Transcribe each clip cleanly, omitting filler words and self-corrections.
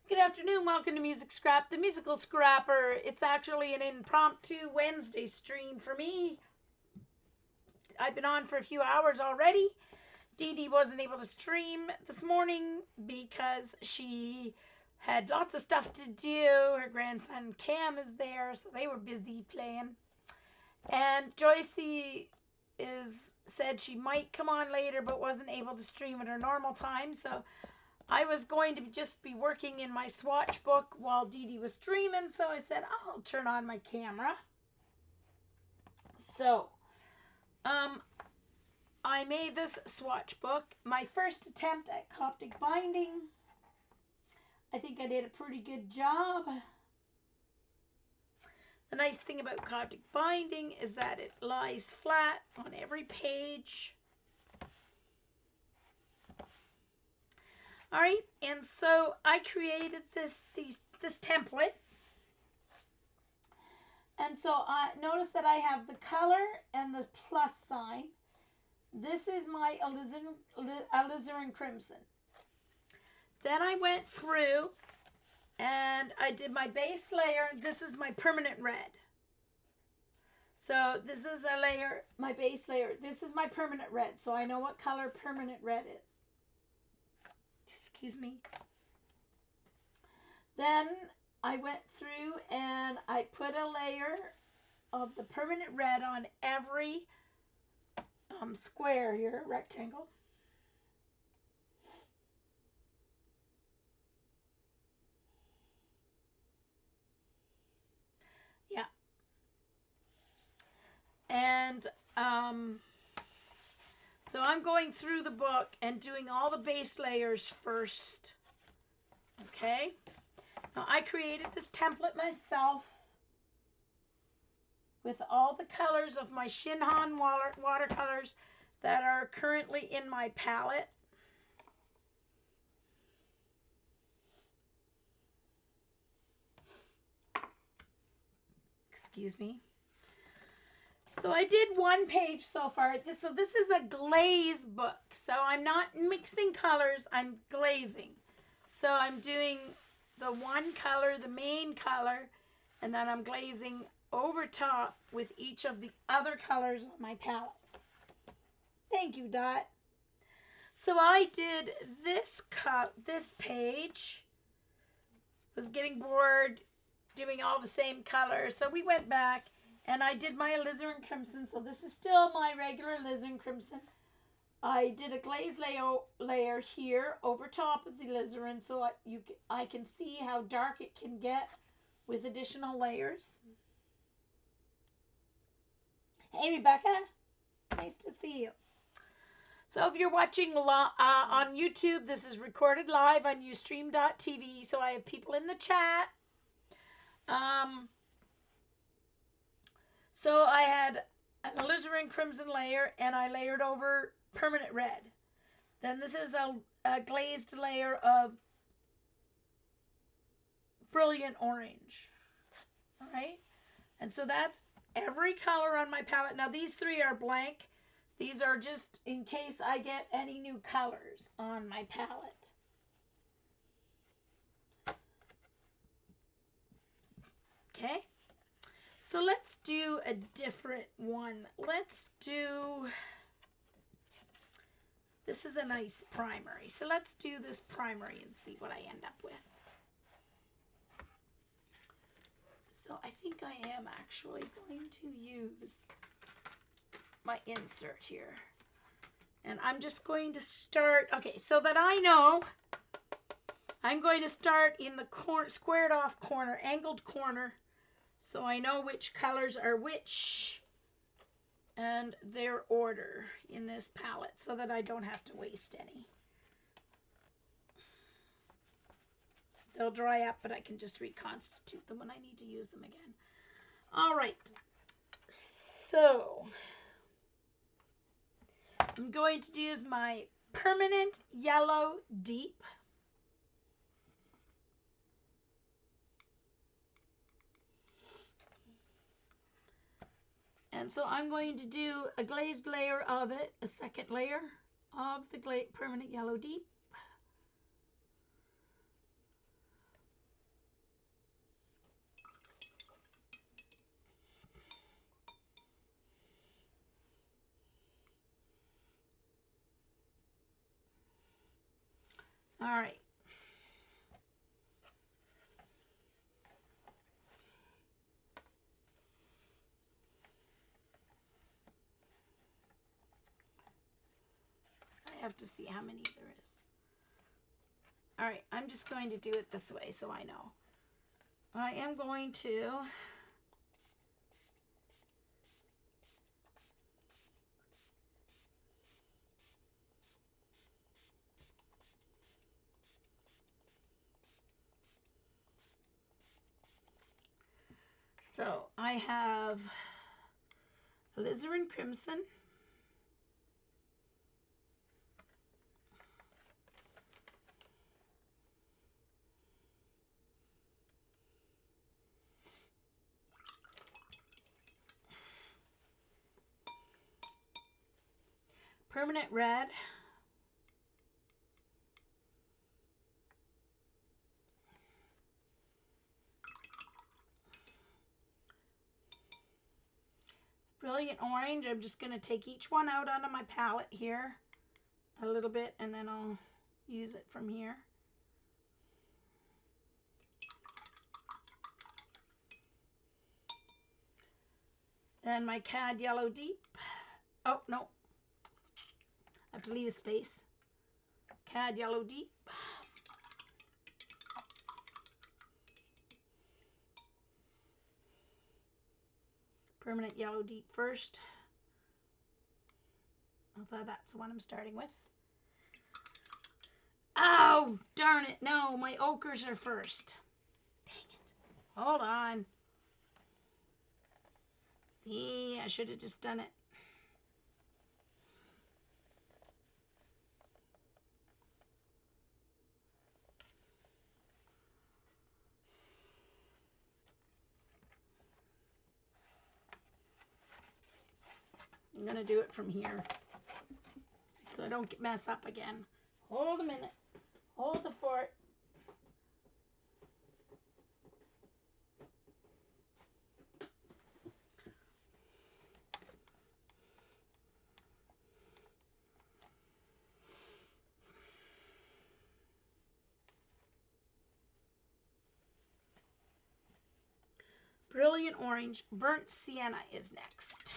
Good afternoon, welcome to Music Scrap, the musical scrapper. It's actually an impromptu Wednesday stream for me. I've been on for a few hours already. Dee Dee wasn't able to stream this morning because she had lots of stuff to do. Her grandson Cam is there, so they were busy playing. And Joycey said she might come on later but wasn't able to stream at her normal time, so I was going to just be working in my swatch book while Dee Dee was streaming, so I said, I'll turn on my camera. So, I made this swatch book. My first attempt at Coptic binding. I think I did a pretty good job. The nice thing about Coptic binding is that it lies flat on every page. All right, and so I created this template. And so notice that I have the color and the plus sign. This is my alizarin crimson. Then I went through and I did my base layer. This is my permanent red. So this is a layer, my base layer. This is my permanent red, so I know what color permanent red is. Excuse me. Then I went through and I put a layer of the permanent red on every square here, rectangle. Yeah. And so I'm going through the book and doing all the base layers first. Okay. Now I created this template myself with all the colors of my Shinhan watercolors that are currently in my palette. Excuse me. So I did one page so far. So this is a glaze book. So I'm not mixing colors, I'm glazing. So I'm doing the one color, the main color, and then I'm glazing over top with each of the other colors on my palette. Thank you, Dot. So I did this page. Was getting bored doing all the same colors. So we went back and I did my alizarin crimson. So this is still my regular alizarin crimson. I did a glaze layer here over top of the alizarin so I can see how dark it can get with additional layers. Hey, Rebecca. Nice to see you. So if you're watching on YouTube, this is recorded live on Ustream.tv. So I have people in the chat. So I had an alizarin crimson layer and I layered over permanent red. Then this is a glazed layer of brilliant orange. All right. And so that's every color on my palette. Now these three are blank. These are just in case I get any new colors on my palette. Okay. So let's do a different one. Let's do, this is a nice primary. So let's do this primary and see what I end up with. So I think I am actually going to use my insert here. And I'm just going to start, okay, so that I know, I'm going to start in the squared off corner, angled corner, so I know which colors are which and their order in this palette so that I don't have to waste any. They'll dry up, but I can just reconstitute them when I need to use them again. All right, so I'm going to use my permanent yellow deep. And so I'm going to do a glazed layer of it, a second layer of the permanent yellow deep. All right. I have to see how many there is. All right, I'm just going to do it this way so I know. I am going to so I have alizarin crimson, permanent red, brilliant orange. I'm just going to take each one out onto my palette here a little bit, and then I'll use it from here. Then my cad yellow deep. Oh, no. I have to leave a space. Cad yellow deep. Permanent yellow deep first. Although that's the one I'm starting with. Oh, darn it. No, my ochres are first. Dang it. Hold on. See, I should have just done it. I'm going to do it from here so I don't mess up again. Hold a minute. Hold the fort. Brilliant orange. Burnt sienna is next.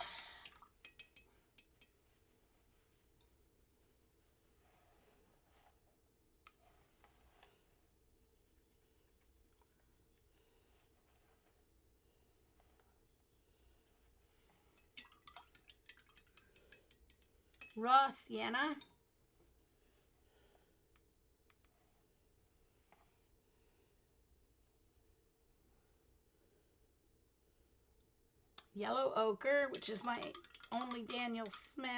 Raw sienna. Yellow ochre, which is my only Daniel Smith.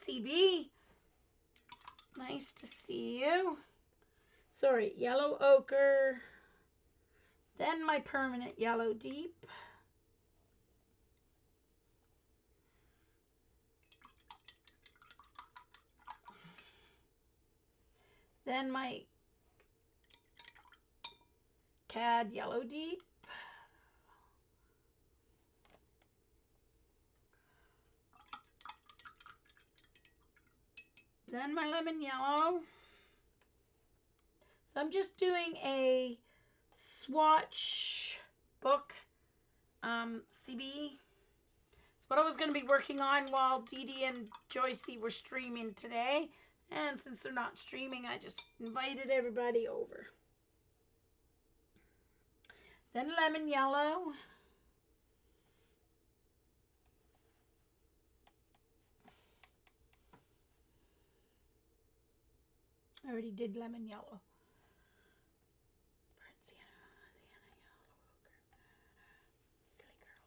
CB, nice to see you. Sorry, yellow ochre, then my permanent yellow deep, then my cad yellow deep, then my lemon yellow. So I'm just doing a swatch book, CB. It's what I was going to be working on while Dee Dee and Joycey were streaming today. And since they're not streaming, I just invited everybody over. Then lemon yellow. I already did lemon yellow. Burnt sienna, yellow ochre. Silly girl.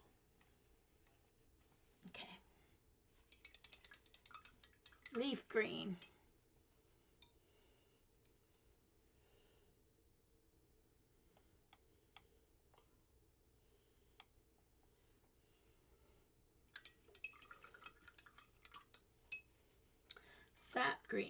Okay. Leaf green. sap green.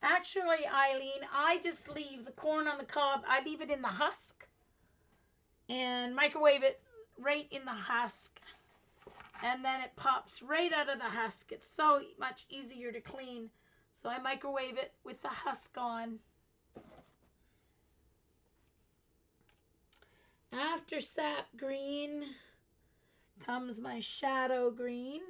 Actually, Eileen, I just leave the corn on the cob. I leave it in the husk and microwave it right in the husk. And then it pops right out of the husk. It's so much easier to clean. So I microwave it with the husk on. After sap green comes my shadow green.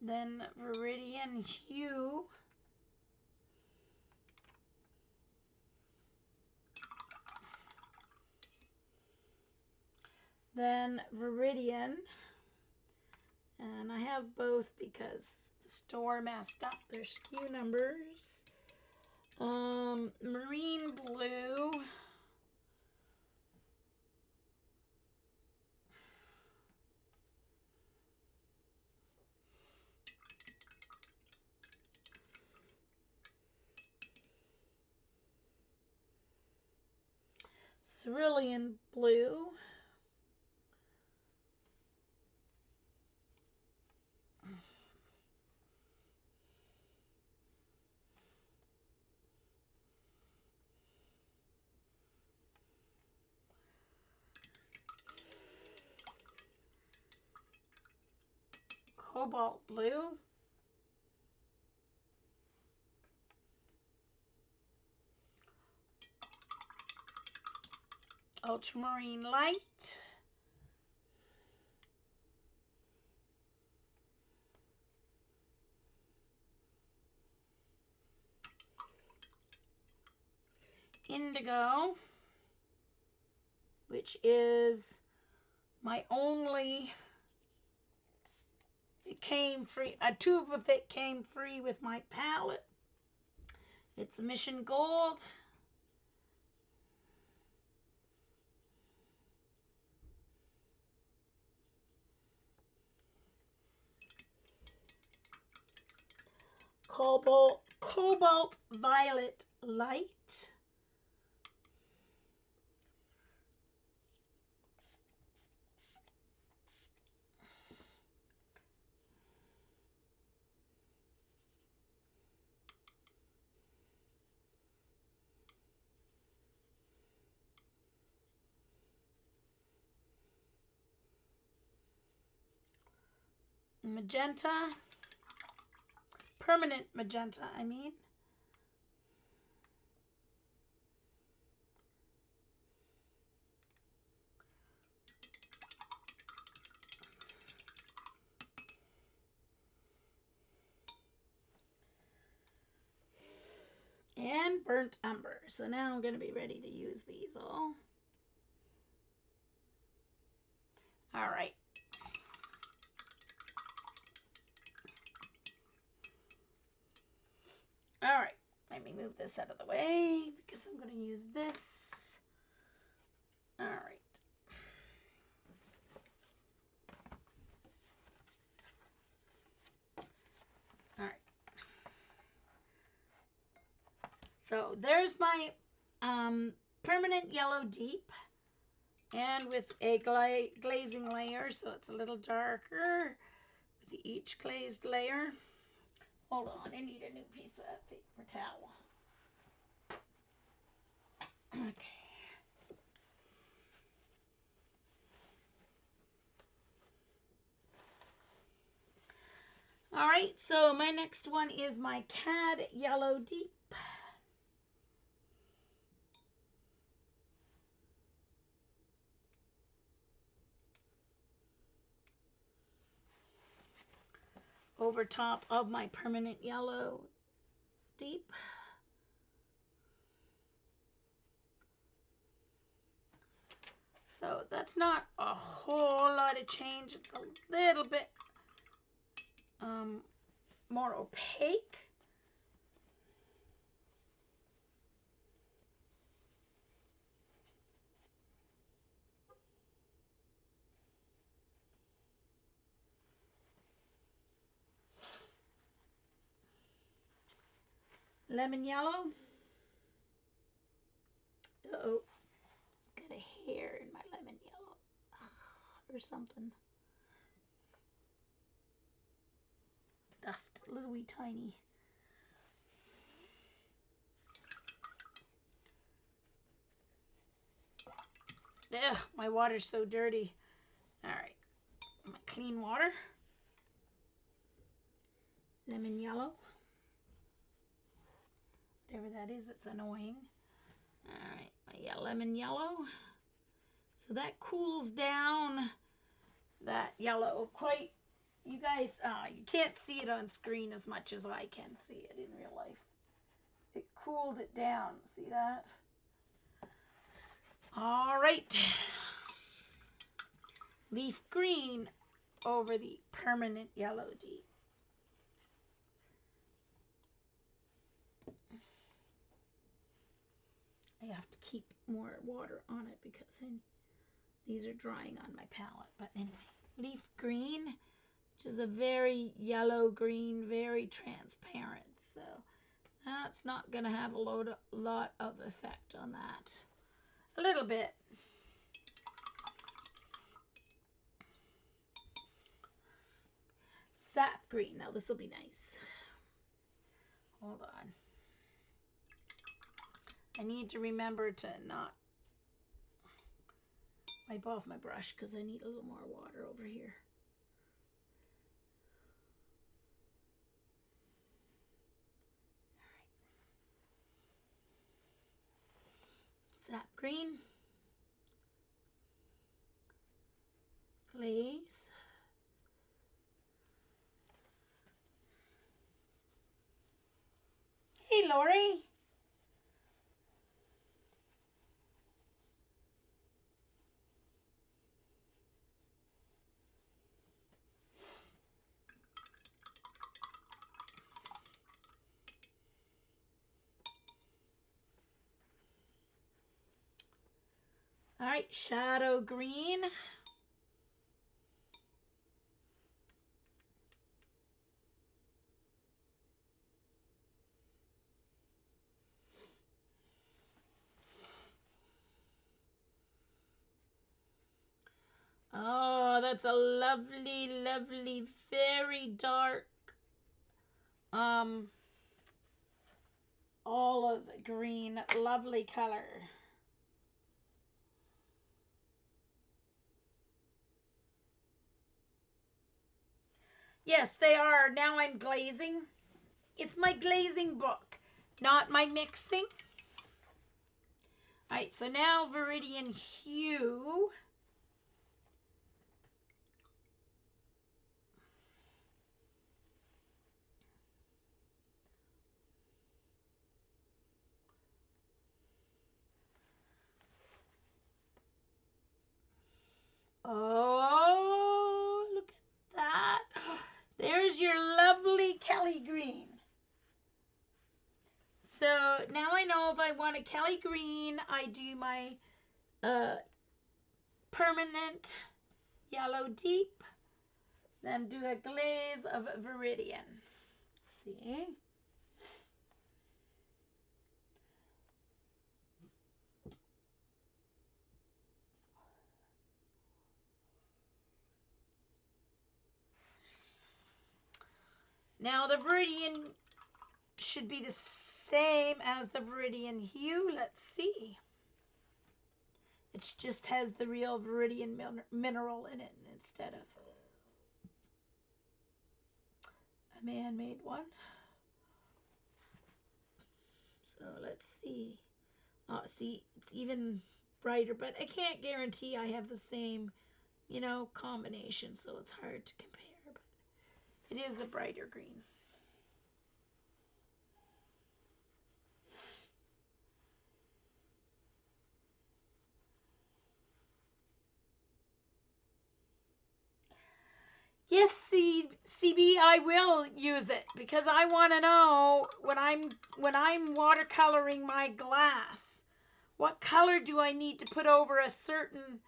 Then Viridian hue. Then Viridian. And I have both because the store messed up their SKU numbers. Marine blue. Cerulean blue. Cobalt blue. Ultramarine light. Indigo, which is my only, it came free, a tube of it came free with my palette. It's Mission Gold. Cobalt Violet Light. Magenta. Permanent magenta, I mean. And burnt umber. So now I'm going to be ready to use these all. All right. All right. Let me move this out of the way because I'm going to use this. All right. All right. So there's my permanent yellow deep, and with a glazing layer, so it's a little darker with each glazed layer. Hold on, I need a new piece of paper towel. Okay. All right, so my next one is my Cad Yellow Deep. Over top of my permanent yellow deep. So that's not a whole lot of change. It's a little bit more opaque. Lemon yellow. Uh-oh. Got a hair in my lemon yellow or something. Dust, a little wee tiny. Ugh, my water's so dirty. All right, my clean water. Lemon yellow. Whatever that is, it's annoying. All right, my lemon yellow. So that cools down that yellow quite. You guys, you can't see it on screen as much as I can see it in real life. It cooled it down. See that? All right. Leaf green over the permanent yellow deep. I have to keep more water on it because these are drying on my palette. But anyway, leaf green, which is a very yellow green, very transparent. So that's not going to have a lot of effect on that. A little bit. Sap green. Now this will be nice. Hold on. I need to remember to not wipe off my brush because I need a little more water over here. All right. Sap green. Glaze. Hey, Lori. All right, shadow green. Oh, that's a lovely, lovely, very dark olive green, lovely color. Yes, they are. Now I'm glazing. It's my glazing book, not my mixing. All right, so now Viridian Hue. Oh, look at that. There's your lovely Kelly green. So now I know if I want a Kelly green, I do my permanent yellow deep, then do a glaze of Viridian. See? Now the Viridian should be the same as the Viridian Hue. Let's see. It just has the real Viridian mineral in it instead of a man-made one. So let's see. Oh, see, it's even brighter, but I can't guarantee I have the same, combination, so it's hard to compare. But it is a brighter green. Yes, CB, I will use it because I want to know when I'm watercoloring my glass, what color do I need to put over a certain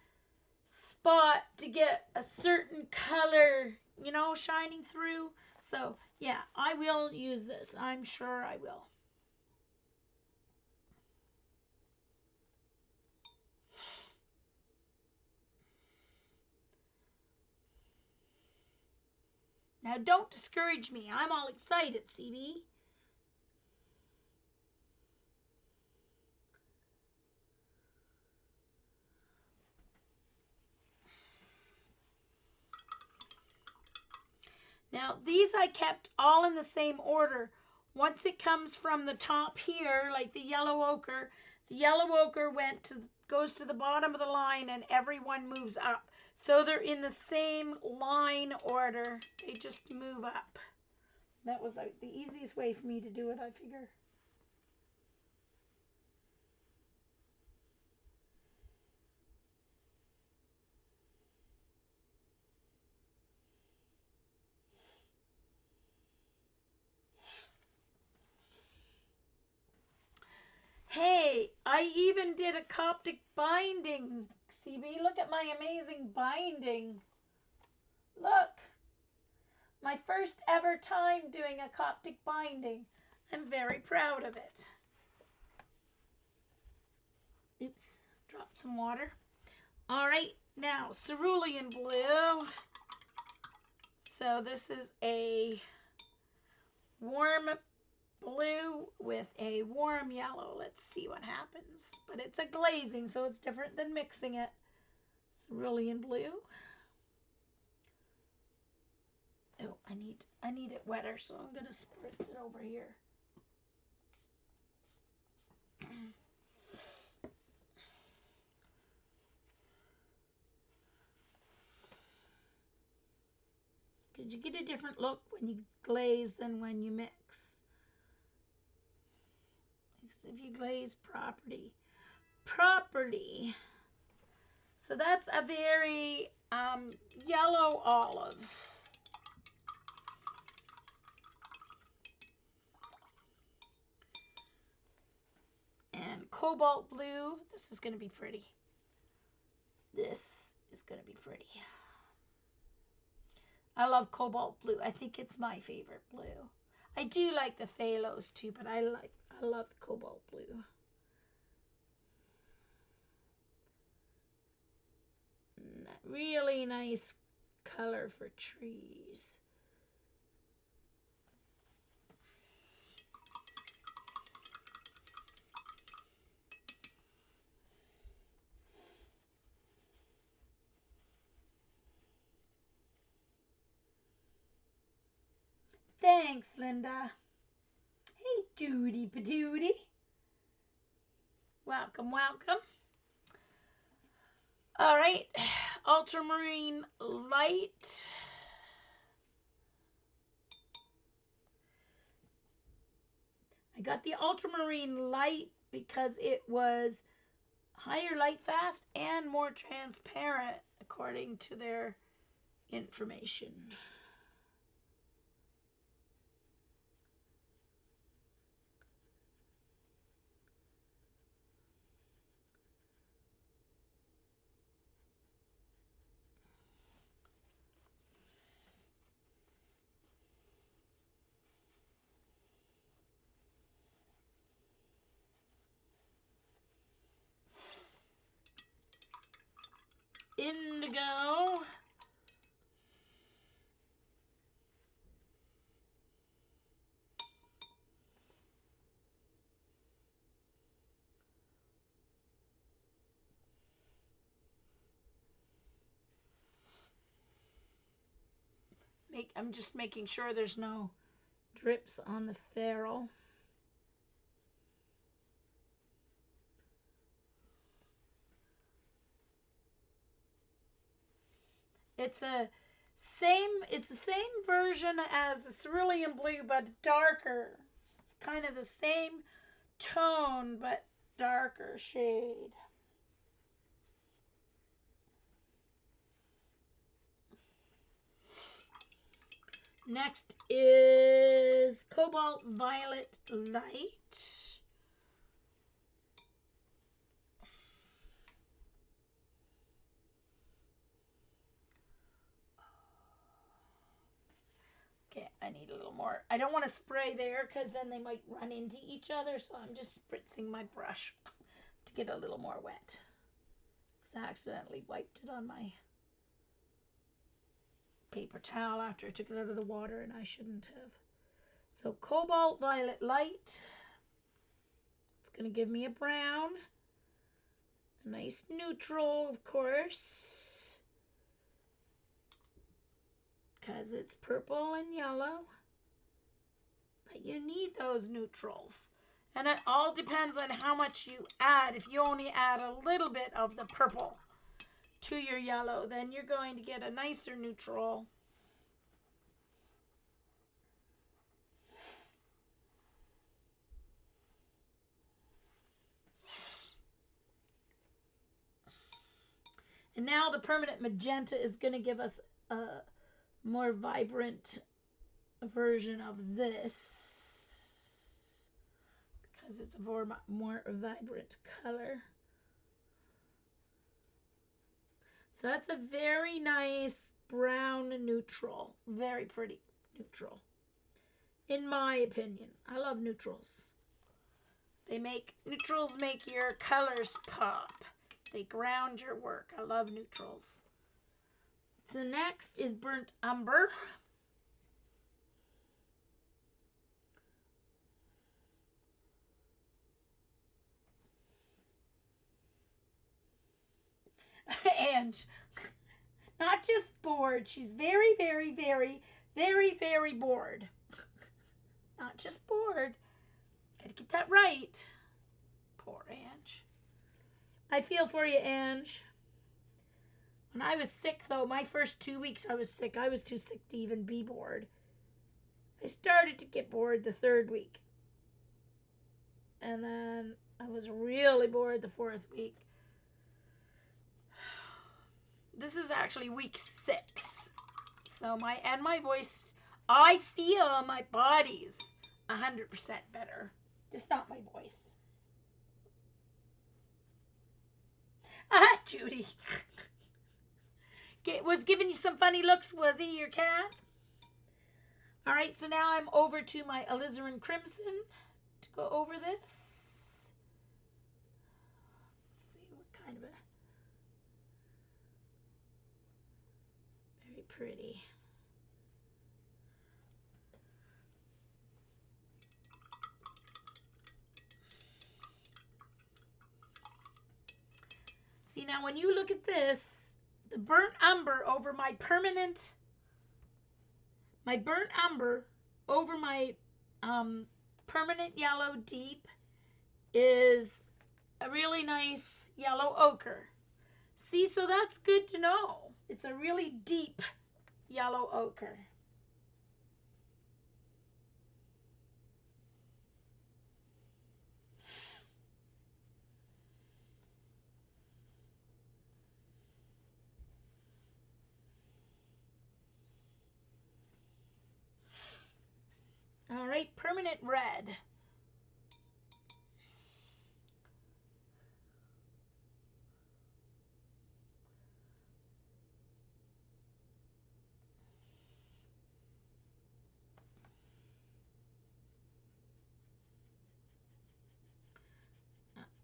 spot to get a certain color, shining through. So, yeah, I will use this. I'm sure I will. Now, don't discourage me. I'm all excited, CB. Now, these I kept all in the same order. Once it comes from the top here, like the yellow ochre goes to the bottom of the line and everyone moves up. So they're in the same line order. They just move up. That was the easiest way for me to do it, I figure. Hey, I even did a Coptic binding. CB, look at my amazing binding. Look. My first ever time doing a Coptic binding. I'm very proud of it. Oops, dropped some water. All right, now cerulean blue. So this is a warm blue with a warm yellow. Let's see what happens. But it's a glazing, so it's different than mixing it. Cerulean blue. Oh, I need it wetter, so I'm gonna spritz it over here. Because you get a different look when you glaze than when you mix. If you glaze properly. So that's a very yellow olive. And cobalt blue. This is going to be pretty. This is going to be pretty. I love cobalt blue. I think it's my favorite blue. I do like the phthalos too, but I love the cobalt blue. Really nice color for trees. Thanks, Linda. Hey, Judy Padooty. Welcome, welcome. All right, ultramarine light. I got the ultramarine light because it was higher light fast and more transparent according to their information. Indigo. I'm just making sure there's no drips on the ferrule. It's the same version as the cerulean blue, but darker. It's kind of the same tone, but darker shade. Next is Cobalt Violet Light. Okay, I need a little more. I don't want to spray there because then they might run into each other, so I'm just spritzing my brush to get a little more wet. Because I accidentally wiped it on my paper towel after I took it out of the water, and I shouldn't have. So Cobalt Violet Light. It's going to give me a brown. A nice neutral, of course, because it's purple and yellow. But you need those neutrals. And it all depends on how much you add. If you only add a little bit of the purple to your yellow, then you're going to get a nicer neutral. And now the permanent magenta is going to give us a more vibrant version of this because it's a more vibrant color. So that's a very nice brown neutral. Very pretty neutral. In my opinion. I love neutrals. Neutrals make your colors pop. They ground your work. I love neutrals. So next is Burnt Umber. And not just bored. She's very, very, very, very, very bored. Not just bored. Gotta get that right. Poor Ange. I feel for you, Ange. When I was sick, though, my first 2 weeks I was sick. I was too sick to even be bored. I started to get bored the 3rd week. And then I was really bored the 4th week. This is actually week 6. So my voice, I feel my body's 100% better. Just not my voice. Ah, Judy. Was giving you some funny looks, was he, your cat? All right, so now I'm over to my alizarin crimson to go over this. Let's see what kind of a... Very pretty. See, now when you look at this, the burnt umber over my burnt umber over my permanent yellow deep is a really nice yellow ochre. See, so that's good to know. It's a really deep yellow ochre. All right, permanent red.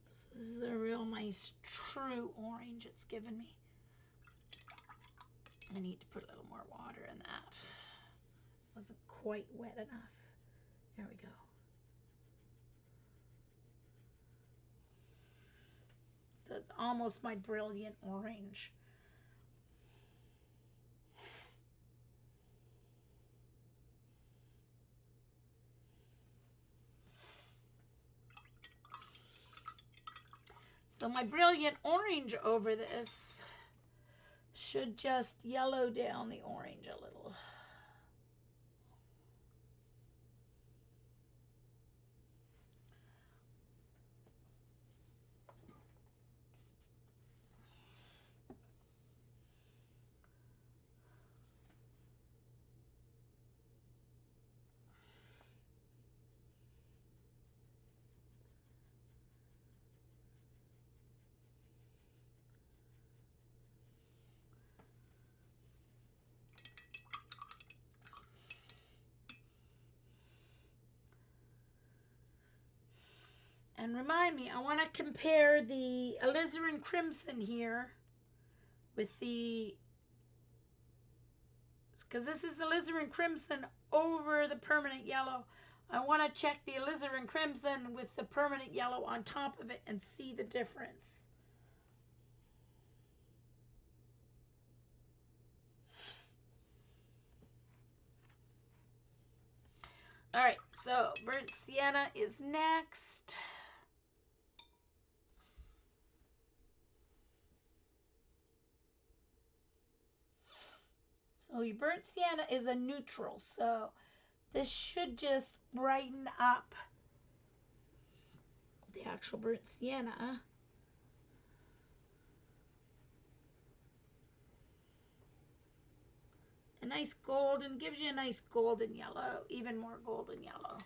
So this is a real nice true orange it's given me. I need to put a little more water in that. Wasn't quite wet enough. There we go. That's almost my brilliant orange. So my brilliant orange over this should just yellow down the orange a little. And remind me, I want to compare the alizarin crimson here with the, because this is alizarin crimson over the permanent yellow. I want to check the alizarin crimson with the permanent yellow on top of it and see the difference. All right, so burnt sienna is next. So your burnt sienna is a neutral, so this should just brighten up the actual burnt sienna. A nice golden, gives you a nice golden yellow, even more golden yellow.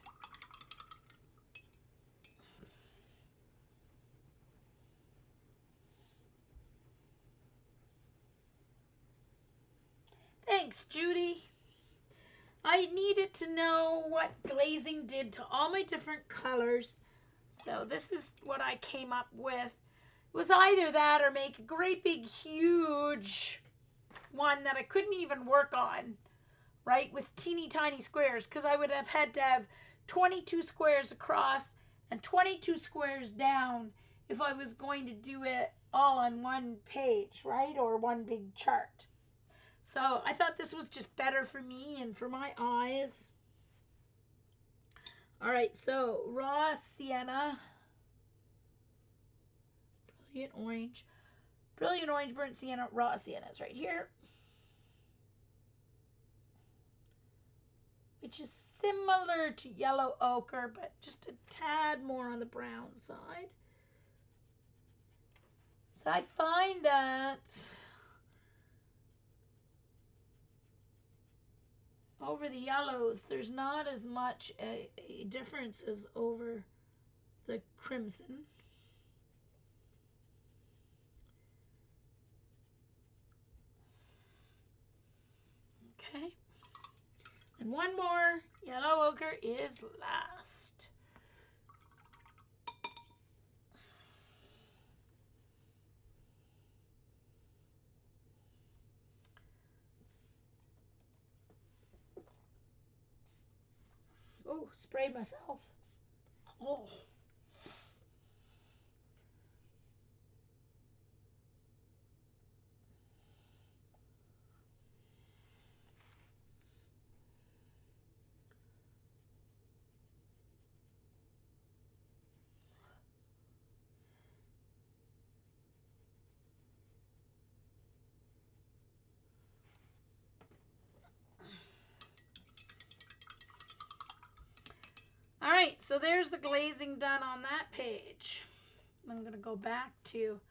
Thanks, Judy. I needed to know what glazing did to all my different colors. So this is what I came up with. It was either that or make a great big huge one that I couldn't even work on, right, with teeny tiny squares, because I would have had to have 22 squares across and 22 squares down if I was going to do it all on one page, right, or one big chart. So I thought this was just better for me and for my eyes. All right, so raw sienna, brilliant orange, burnt sienna, raw sienna is right here, which is similar to yellow ochre, but just a tad more on the brown side. So I find that over the yellows, there's not as much a difference as over the crimson. Okay. And one more yellow ochre is last. Oh, sprayed myself. Oh. All right, so there's the glazing done on that page. I'm going to go back to,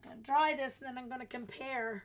I'm going to dry this, and then I'm going to compare.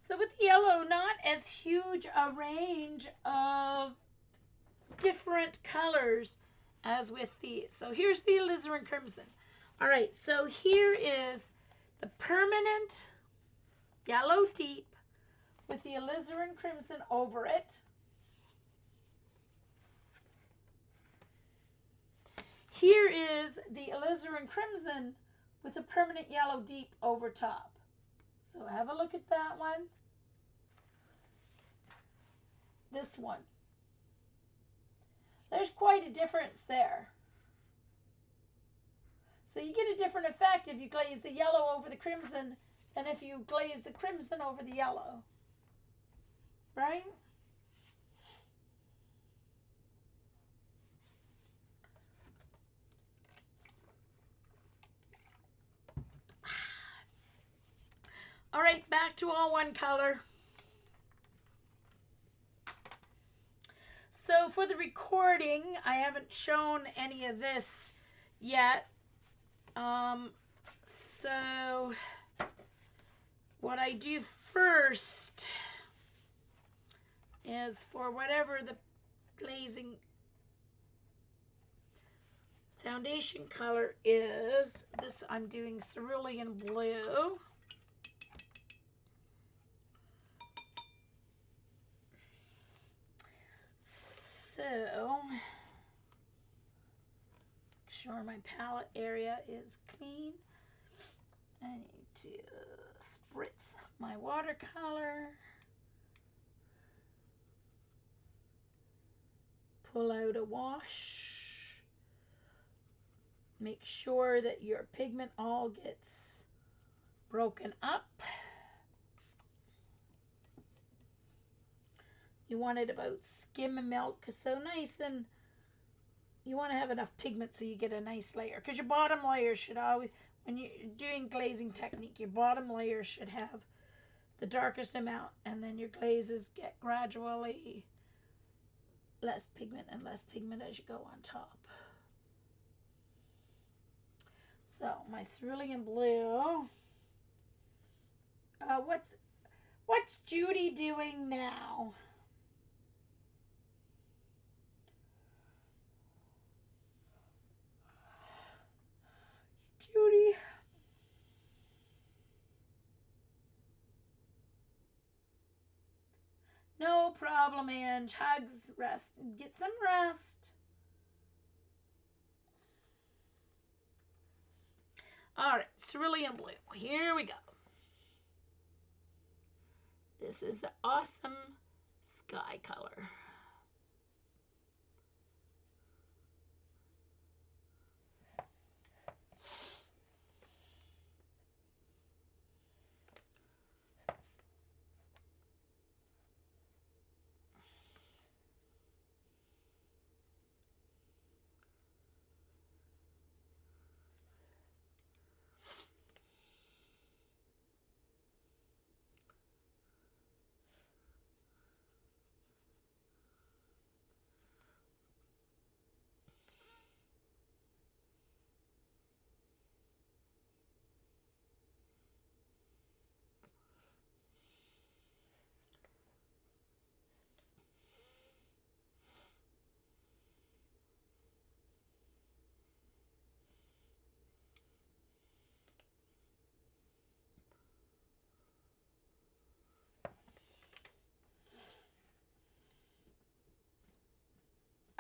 So with the yellow, not as huge a range of different colors as with the, so here's the alizarin crimson. All right, so here is the permanent yellow deep with the alizarin crimson over it. Here is the alizarin crimson with a permanent yellow deep over top. So have a look at that one. This one. There's quite a difference there. So you get a different effect if you glaze the yellow over the crimson than if you glaze the crimson over the yellow. Right? All right, back to all one color. So for the recording, I haven't shown any of this yet. So what I do first is for whatever the glazing foundation color is, this I'm doing cerulean blue. So, make sure my palette area is clean. I need to spritz my watercolor. Pull out a wash. Make sure that your pigment all gets broken up. You want it about skim milk, so nice, and you want to have enough pigment so you get a nice layer. Because your bottom layer should always, when you're doing glazing technique, your bottom layer should have the darkest amount, and then your glazes get gradually less pigment and less pigment as you go on top. So my cerulean blue. What's Judy doing now? Judy. No problem, Ange. Hugs, rest. Get some rest. All right, cerulean blue. Here we go. This is the awesome sky color.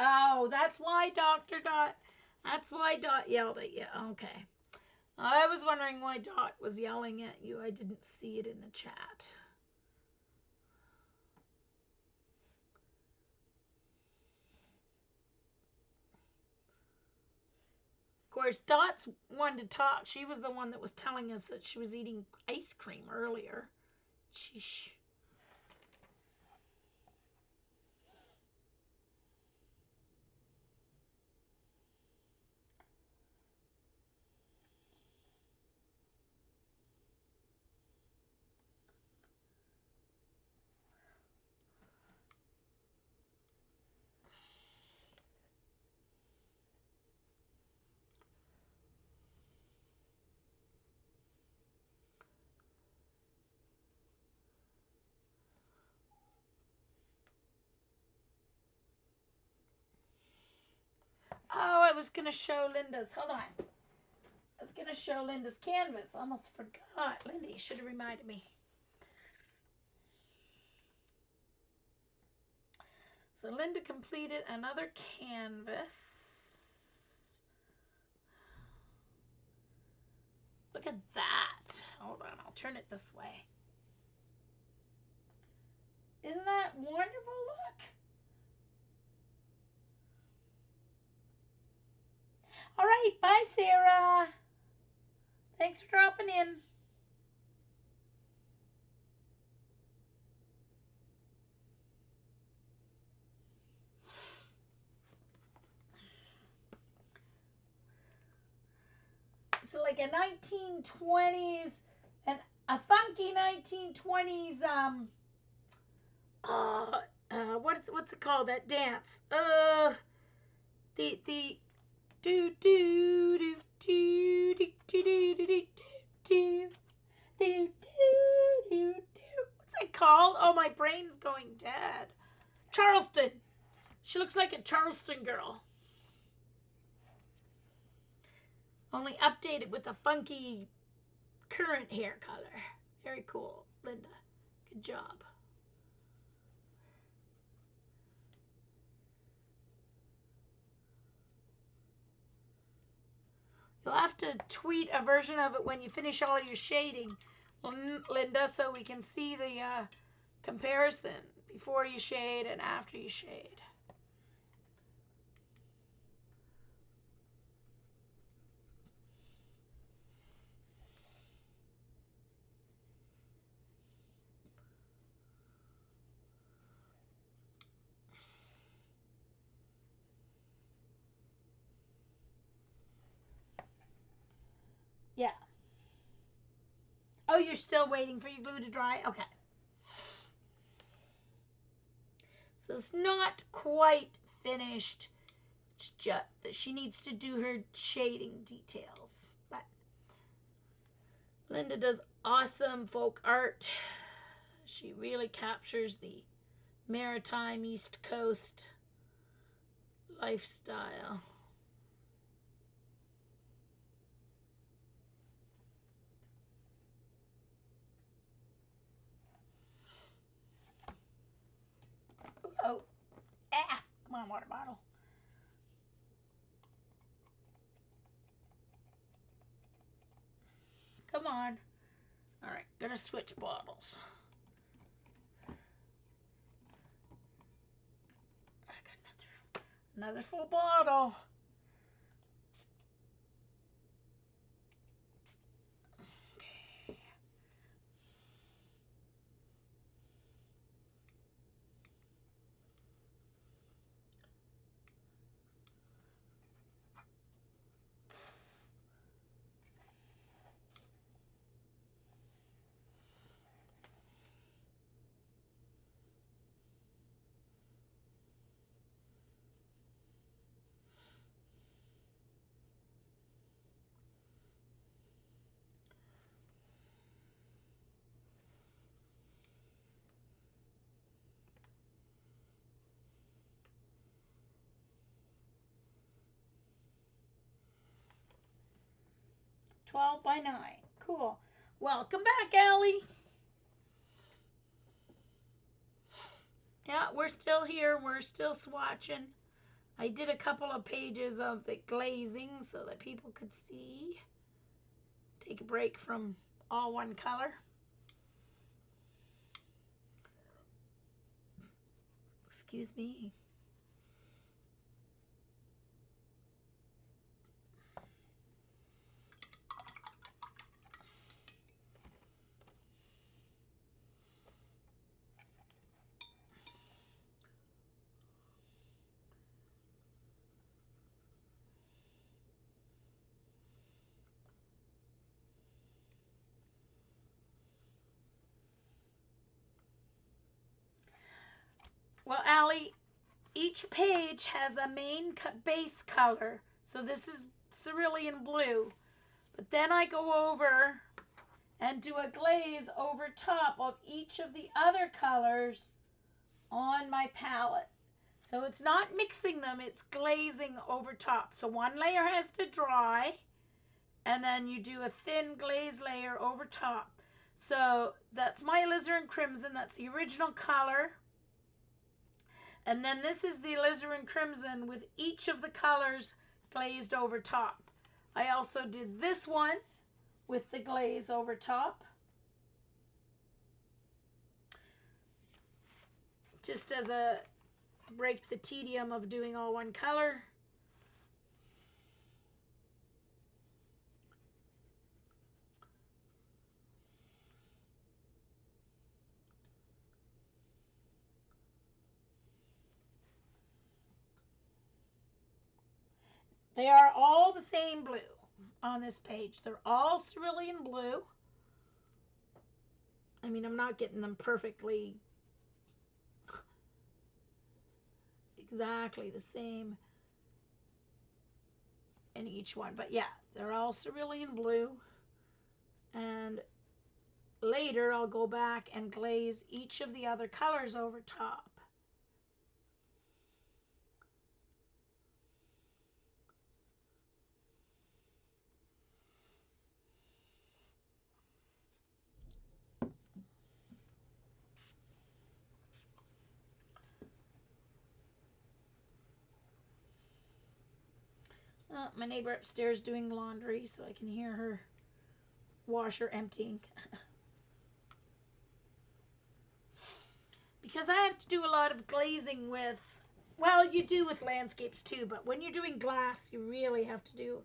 Oh, that's why that's why Dot yelled at you. Okay. I was wondering why Dot was yelling at you. I didn't see it in the chat. Of course, Dot's one to talk. She was the one that was telling us that she was eating ice cream earlier. Sheesh. Oh, I was going to show Linda's. Hold on. I was going to show Linda's canvas. Almost forgot. Linda, you should have reminded me. So Linda completed another canvas. Look at that. Hold on, I'll turn it this way. Isn't that wonderful? Look. All right, bye, Sarah. Thanks for dropping in. So like a 1920s, and a funky 1920s, what's it called, that dance? The do do do do do do do do do. brain's going dead. Charleston. She looks like a Charleston girl. Only updated with a funky current hair color. Very cool, Linda. Good job. You'll have to tweet a version of it when you finish all your shading, Linda, so we can see the comparison before you shade and after you shade. Yeah. Oh, you're still waiting for your glue to dry? Okay. So it's not quite finished. It's just that she needs to do her shading details. But Linda does awesome folk art. She really captures the maritime East Coast lifestyle. Oh, come on, water bottle. Come on. All right, gonna switch bottles. I got another full bottle. Okay. $12 by $9. Cool. Welcome back, Allie. Yeah, we're still here. We're still swatching. I did a couple of pages of the glazing so that people could see. Take a break from all one color. Excuse me. Well, Allie, each page has a main base color. So this is cerulean blue. But then I go over and do a glaze over top of each of the other colors on my palette. So it's not mixing them, it's glazing over top. So one layer has to dry, and then you do a thin glaze layer over top. So that's my alizarin crimson, that's the original color. And then this is the alizarin crimson with each of the colors glazed over top. I also did this one with the glaze over top. Just as a break the tedium of doing all one color. They are all the same blue on this page. They're all cerulean blue. I mean, I'm not getting them perfectly exactly the same in each one. But yeah, they're all cerulean blue. And later I'll go back and glaze each of the other colors over top. My neighbor upstairs doing laundry, so I can hear her washer emptying. Because I have to do a lot of glazing with, well, you do with landscapes too, but when you're doing glass, you really have to do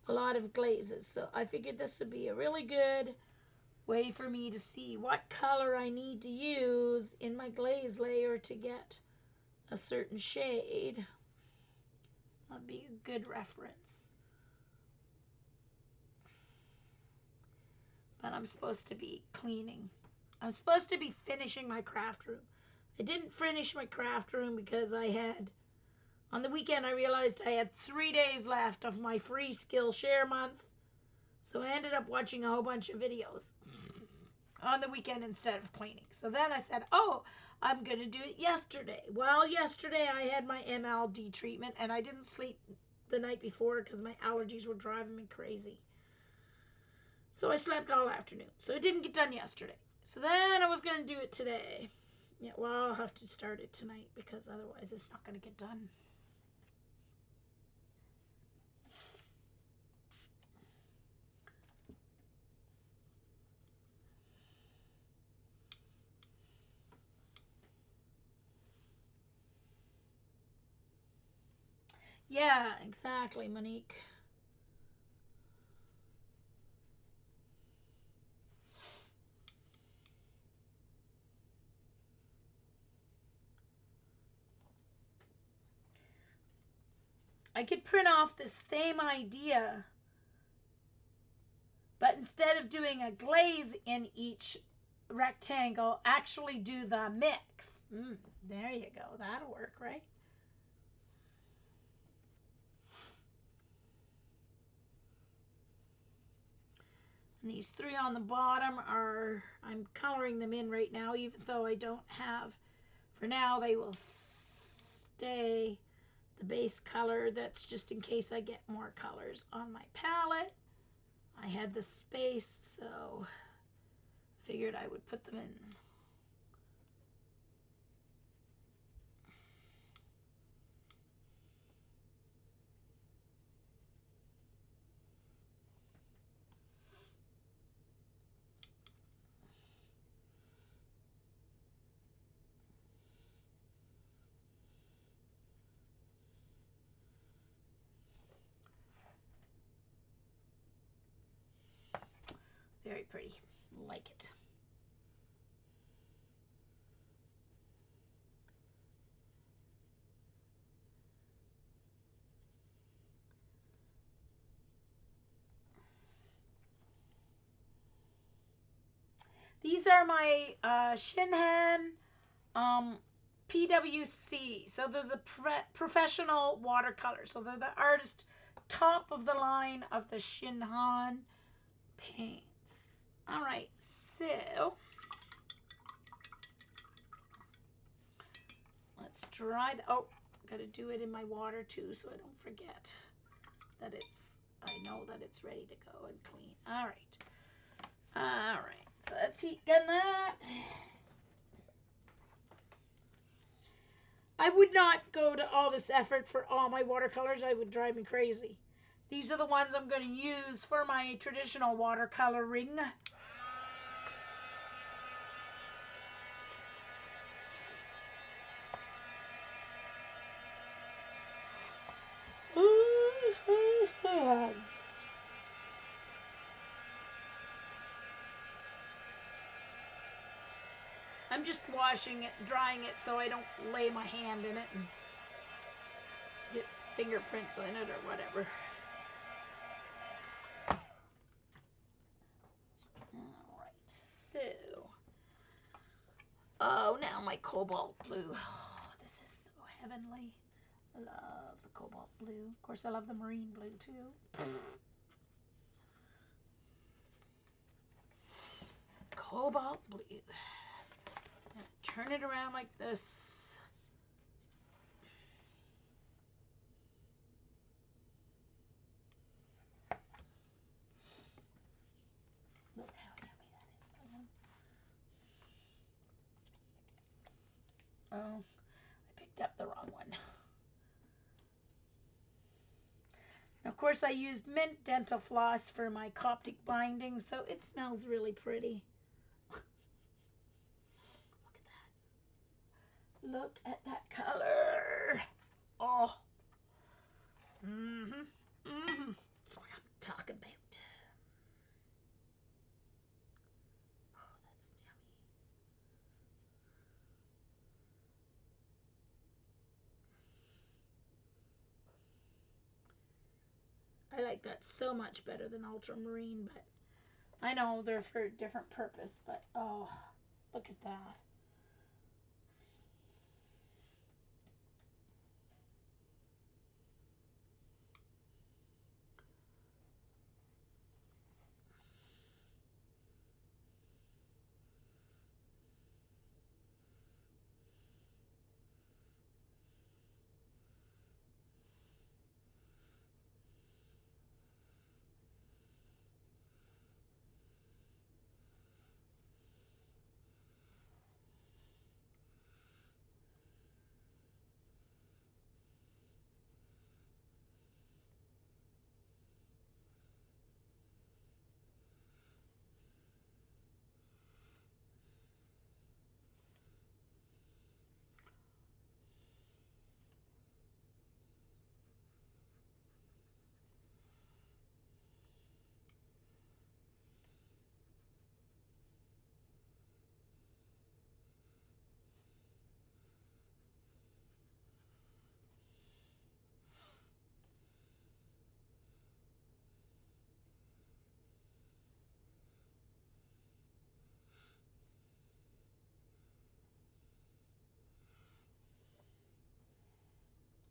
a lot of glazes. So I figured this would be a really good way for me to see what color I need to use in my glaze layer to get a certain shade. That'd be a good reference. But I'm supposed to be cleaning. I'm supposed to be finishing my craft room. I didn't finish my craft room because on the weekend I realized I had 3 days left of my free Skillshare month. So I ended up watching a whole bunch of videos on the weekend instead of cleaning. So then I said, oh, I'm going to do it yesterday. Well, yesterday I had my MLD treatment and I didn't sleep the night before because my allergies were driving me crazy. So I slept all afternoon. So it didn't get done yesterday. So then I was going to do it today. Yeah, well, I'll have to start it tonight because otherwise it's not going to get done. Yeah, exactly, Monique. I could print off the same idea, but instead of doing a glaze in each rectangle, actually do the mix. There you go. That'll work, right? And these 3 on the bottom I'm coloring them in right now, even though I don't have, for now they will stay the base color. That's just in case I get more colors on my palette. I had the space, so I figured I would put them in. Very pretty. Like it. These are my Shinhan PWC. So they're the professional watercolors. So they're the artist top of the line of the Shinhan paints. All right, so let's dry the, oh, gotta do it in my water too so I don't forget that I know that it's ready to go and clean. All right, so let's heat gun that. I would not go to all this effort for all my watercolors. I would drive me crazy. These are the ones I'm going to use for my traditional watercoloring. I'm just washing it, drying it so I don't lay my hand in it and get fingerprints in it or whatever. Alright, so. Oh, now my cobalt blue. Oh, this is so heavenly. I love the cobalt blue. Of course, I love the marine blue too. cobalt blue. Turn it around like this. Look how yummy that is. Oh, I picked up the wrong one. Of course, I used mint dental floss for my Coptic binding, so it smells really pretty. Look at that color. Oh. That's what I'm talking about. Oh, that's yummy. I like that so much better than ultramarine, but I know they're for a different purpose, but oh, look at that.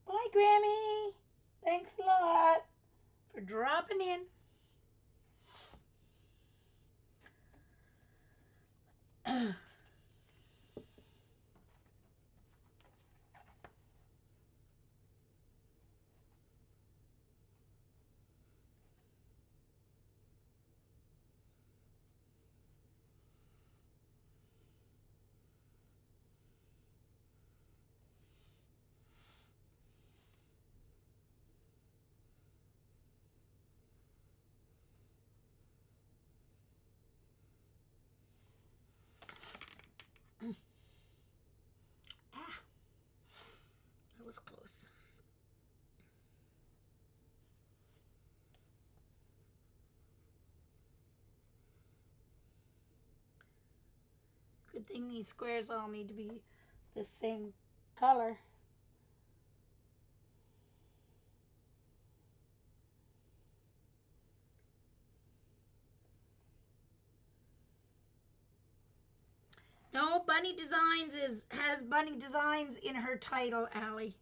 Bye, Grammy. Thanks a lot for dropping in. That was close. Good thing these squares all need to be the same color. No, Bunny Designs has Bunny Designs in her title, Allie.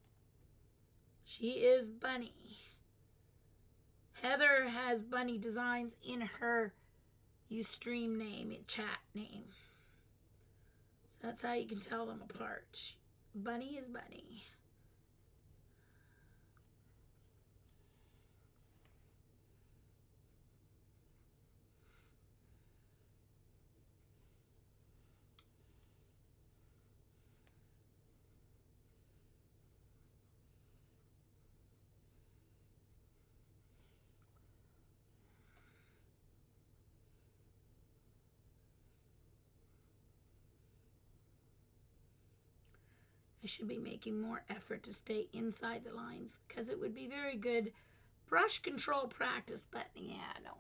She is Bunny. Heather has Bunny Designs in her Ustream name, in chat name. So that's how you can tell them apart. Bunny is Bunny. I should be making more effort to stay inside the lines because it would be very good brush control practice, but yeah, no.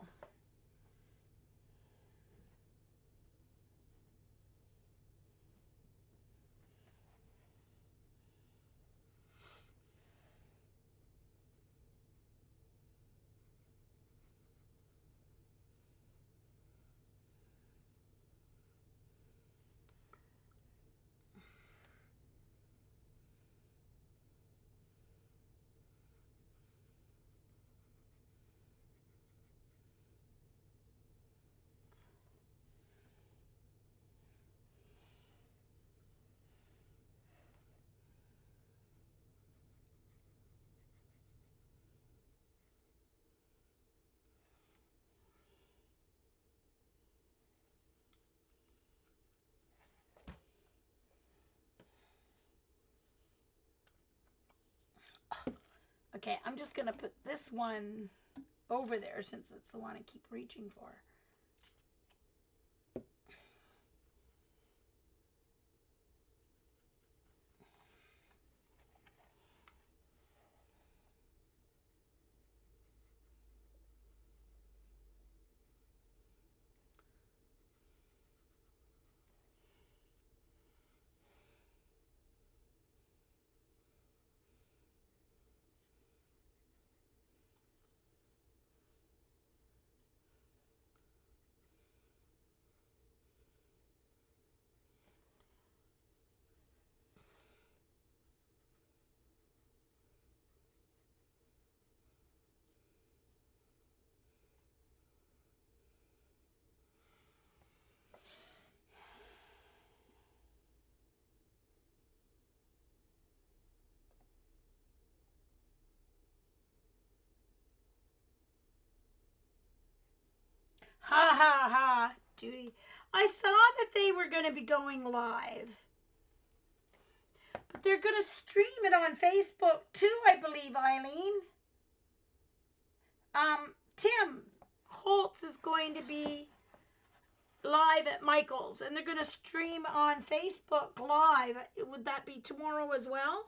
Okay, I'm just going to put this one over there since it's the one I keep reaching for. Ha ha ha, Judy. I saw that they were going to be going live. But they're going to stream it on Facebook too, I believe, Eileen. Tim Holtz is going to be live at Michael's, and they're going to stream on Facebook Live. Would that be tomorrow as well?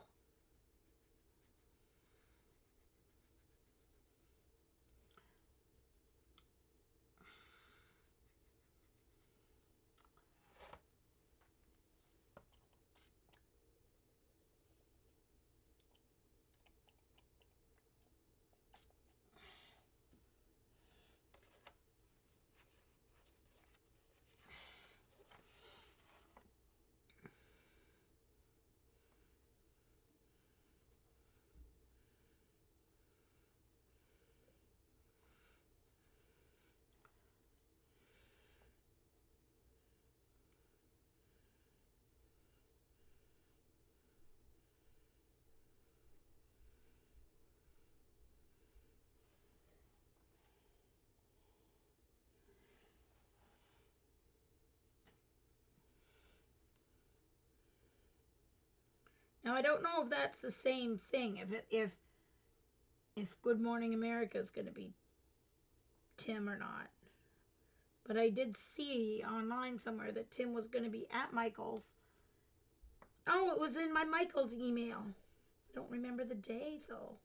Now I don't know if that's the same thing. If Good Morning America is going to be Tim or not. But I did see online somewhere that Tim was going to be at Michael's. Oh, it was in my Michael's email. I don't remember the day though.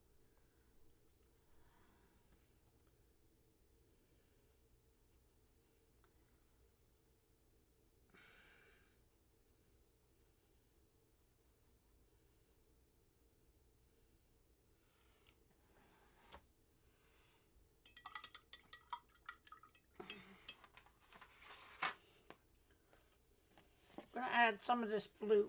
I'm going to add some of this blue.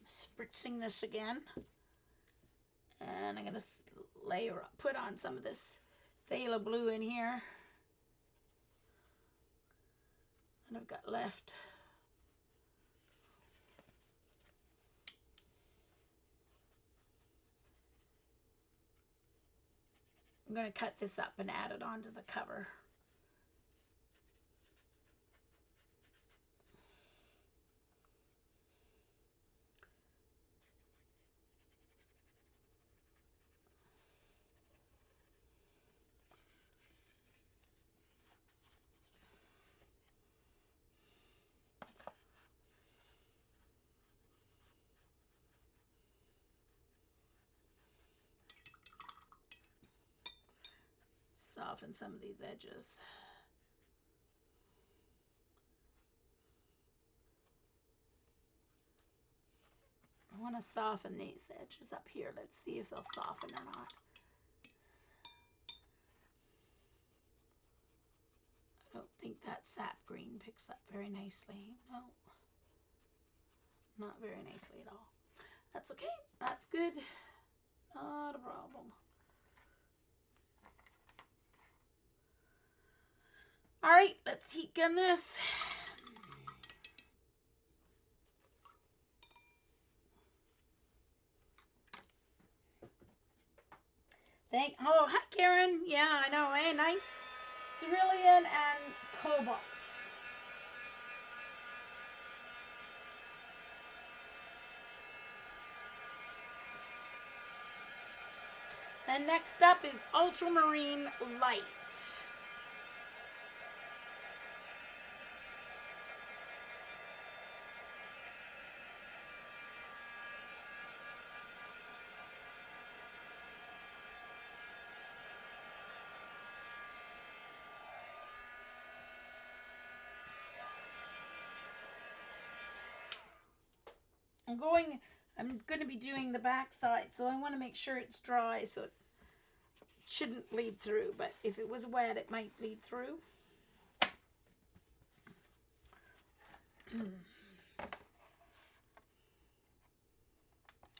Spritzing this again. And I'm going to put on some of this phthalo blue in here. And I've got left. I'm going to cut this up and add it onto the cover. Soften some of these edges. I want to soften these edges up here. Let's see if they'll soften or not. I don't think that sap green picks up very nicely. No, not very nicely at all. That's okay. That's good. Not a problem. All right, let's heat gun this. Oh, hi Karen. Yeah, I know, eh? Nice. Cerulean and cobalt. And next up is Ultramarine Light. I'm going to be doing the back side, so I want to make sure it's dry so it shouldn't bleed through, but if it was wet, it might bleed through.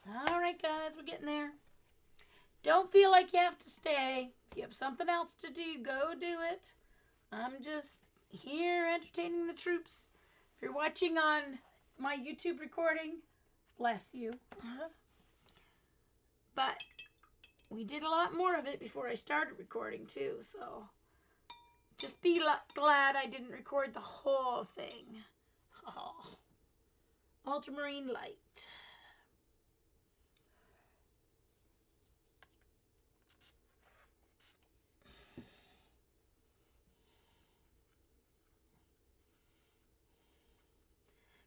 All right, guys, we're getting there. Don't feel like you have to stay. If you have something else to do, go do it. I'm just here entertaining the troops. If you're watching on my YouTube recording, bless you. But we did a lot more of it before I started recording too, so just be glad I didn't record the whole thing. Oh. Ultramarine Light.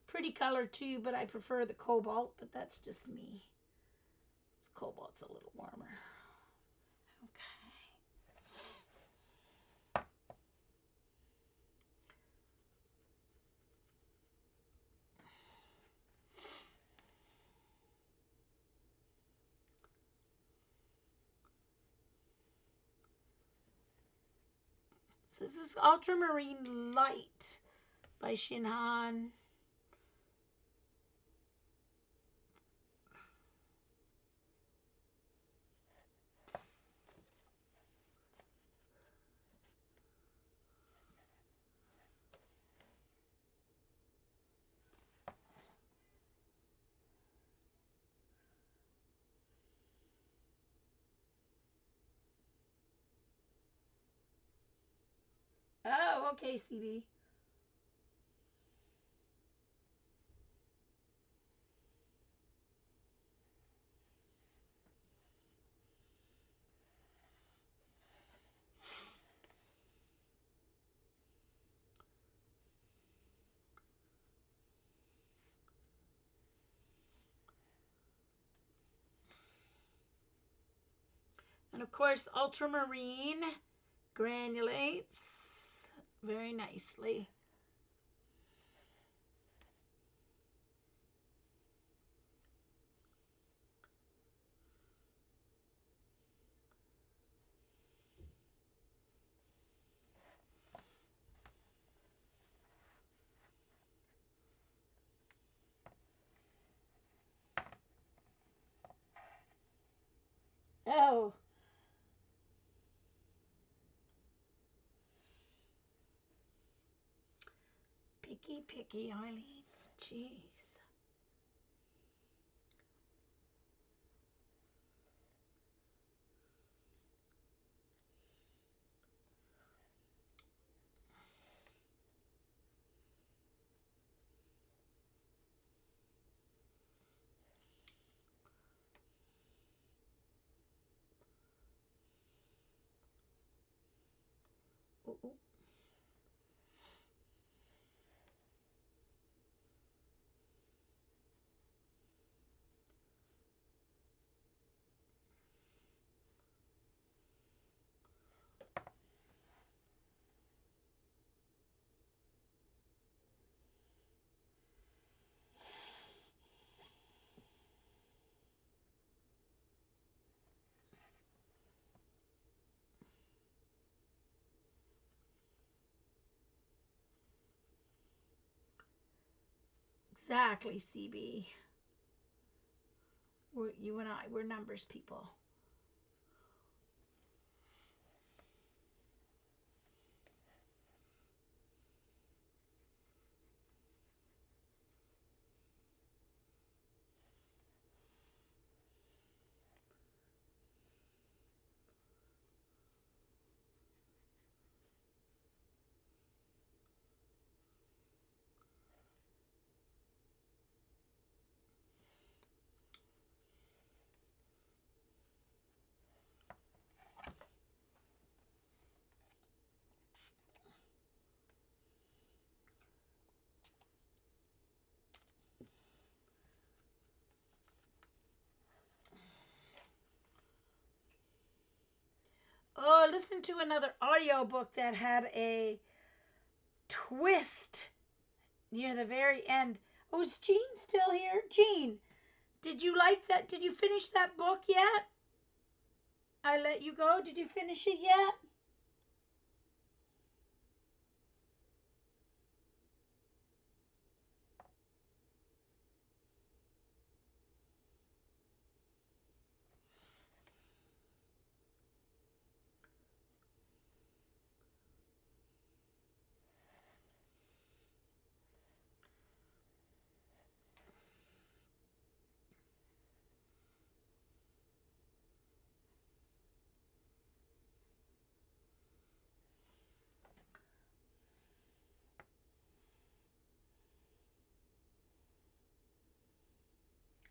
Pretty color too, but I prefer the cobalt, but that's just me. This cobalt's a little warmer. Okay. So this is Ultramarine Light by Shinhan. Oh, okay, CB. And of course, ultramarine granulates very nicely. Oh. Picky, Eileen. Jeez. Ooh. Exactly, CB. You and I, we're numbers people. Oh, listen to another audiobook that had a twist near the very end. Oh, is Jean still here? Jean, did you like that? Did you finish that book yet? I let you go. Did you finish it yet?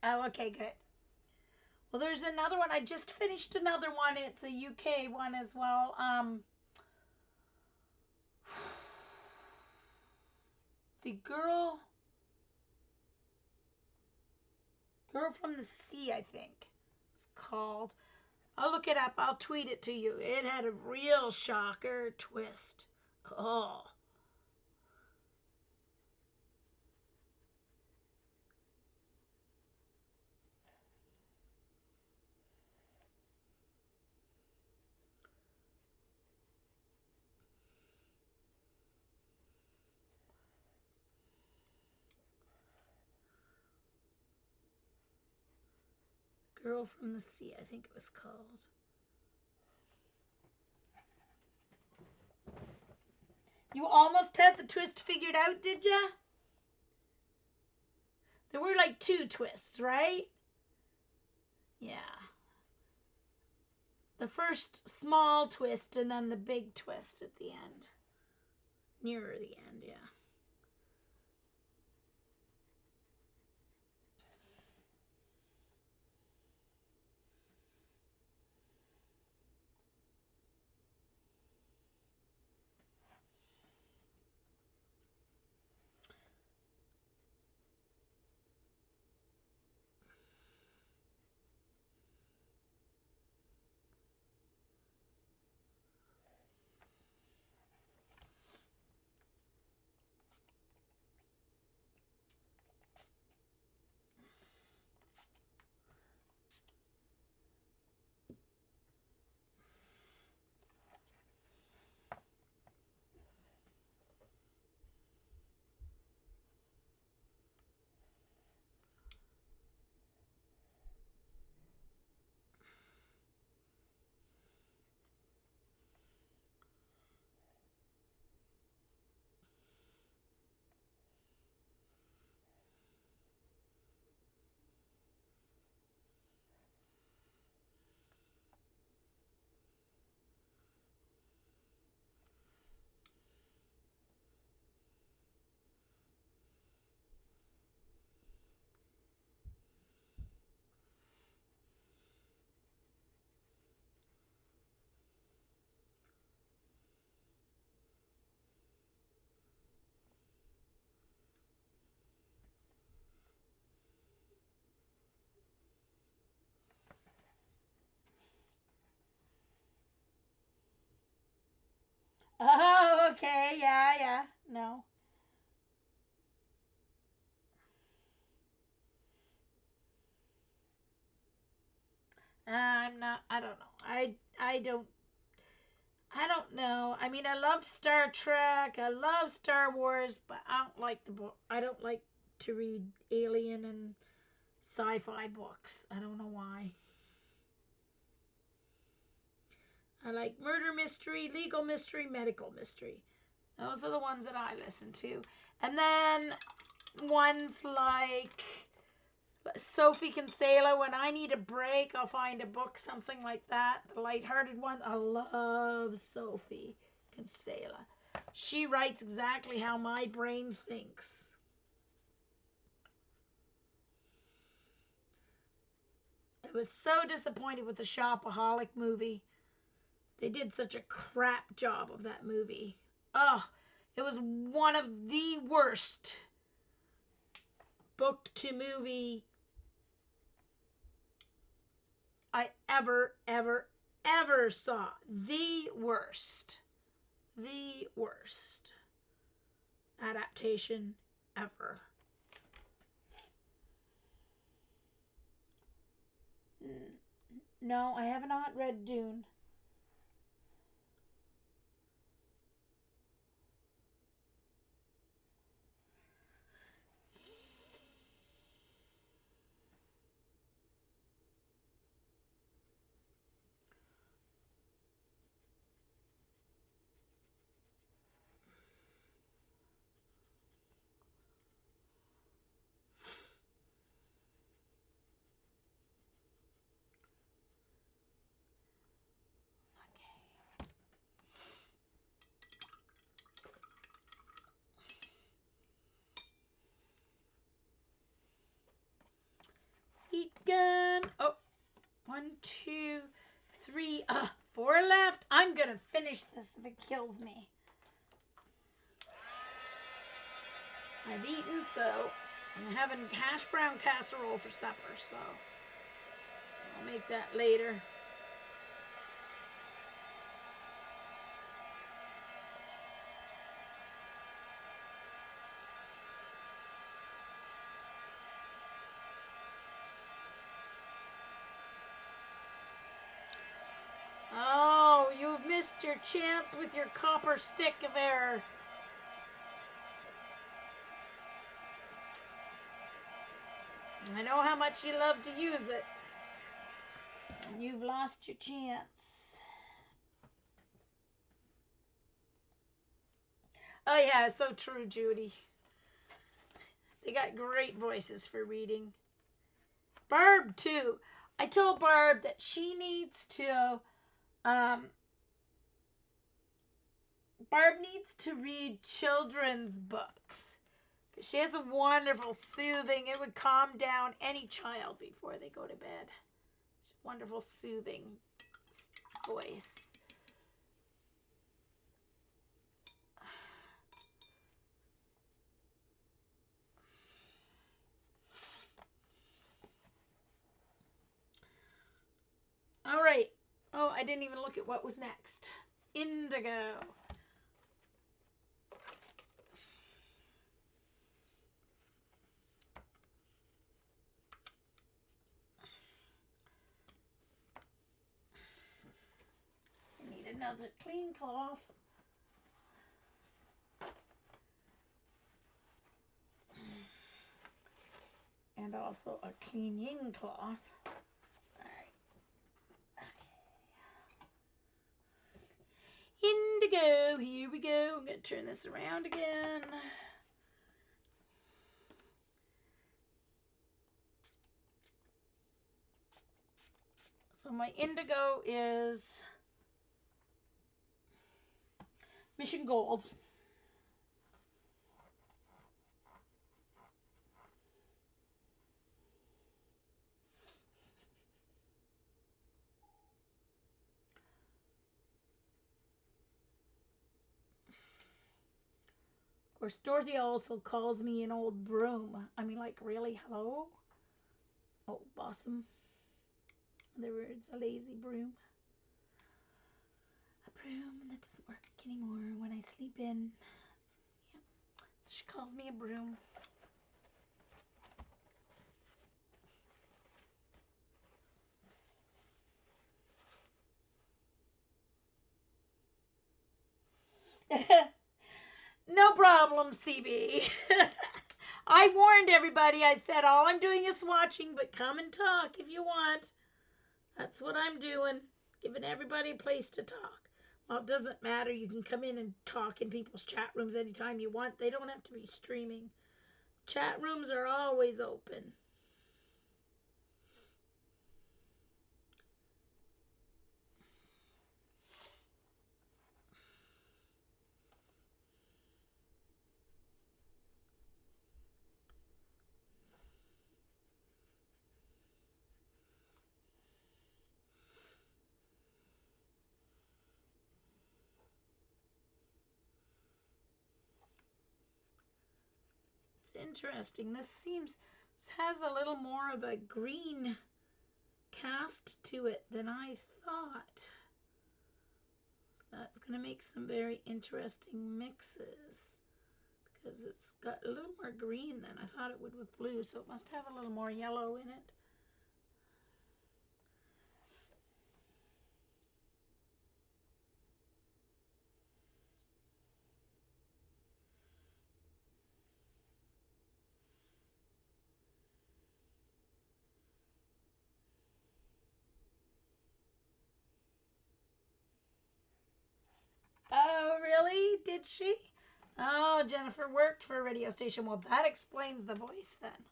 Oh, okay, good. Well, there's another one. I just finished another one. It's a UK one as well. The girl from the sea, I think it's called. I'll look it up. I'll tweet it to you. It had a real shocker twist. Oh. Girl from the Sea, I think it was called. You almost had the twist figured out, did ya? There were like 2 twists, right? Yeah. The first small twist and then the big twist at the end. Nearer the end, yeah. Oh, okay. Yeah, yeah. No. I'm not. I don't know. I don't know. I mean, I loved Star Trek. I love Star Wars, but I don't like the book. I don't like to read alien and sci-fi books. I don't know why. I like murder mystery, legal mystery, medical mystery. Those are the ones that I listen to. And then ones like Sophie Kinsella. When I need a break, I'll find a book, something like that. The lighthearted one. I love Sophie Kinsella. She writes exactly how my brain thinks. I was so disappointed with the Shopaholic movie. They did such a crap job of that movie. Ugh, it was one of the worst book to movie I ever ever saw. The worst. The worst adaptation ever. No, I have not read Dune. Heat gun. Oh, 1, 2, 3. 4 left. I'm going to finish this if it kills me. I've eaten, so I'm having hash brown casserole for supper, so I'll make that later. Oh, you've missed your chance with your copper stick there. I know how much you love to use it. And you've lost your chance. Oh yeah, so true, Judy. They got great voices for reading. Barb, too. I told Barb that she needs to, Barb needs to read children's books. Because she has a wonderful, soothing, it would calm down any child before they go to bed. Wonderful, soothing voice. All right. Oh, I didn't even look at what was next. Indigo. I need another clean cloth. And also a cleaning cloth. Indigo, here we go. I'm going to turn this around again. So my indigo is Mission Gold. Of course, Dorothy also calls me an old broom. I mean, like, really? Hello? Oh, bosom. In other words, a lazy broom. A broom that doesn't work anymore when I sleep in. Yeah. So she calls me a broom. No problem, CB. I warned everybody. I said, all I'm doing is watching, but come and talk if you want. That's what I'm doing. Giving everybody a place to talk. Well, it doesn't matter. You can come in and talk in people's chat rooms anytime you want. They don't have to be streaming. Chat rooms are always open. Interesting. This has a little more of a green cast to it than I thought. That's going to make some very interesting mixes because it's got a little more green than I thought it would with blue, so it must have a little more yellow in it. Oh, really? Did she? Oh, Jennifer worked for a radio station. Well, that explains the voice then.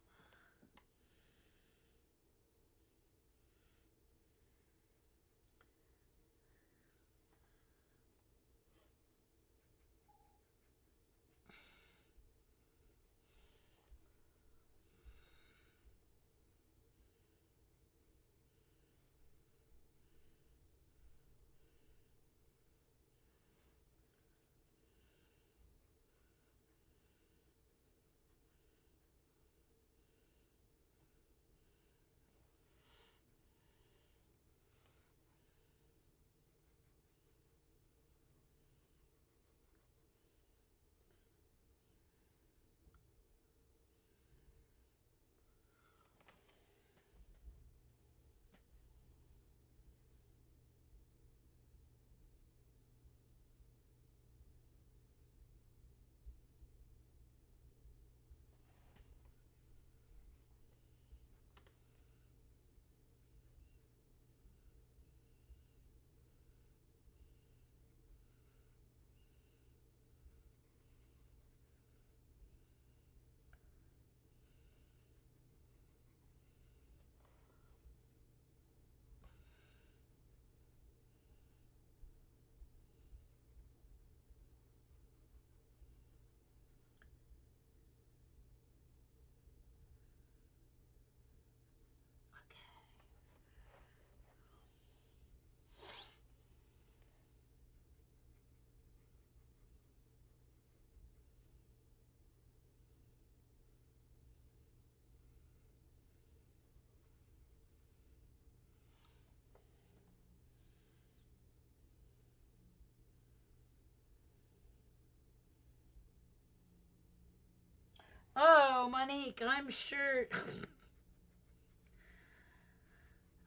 Oh, Monique, I'm sure.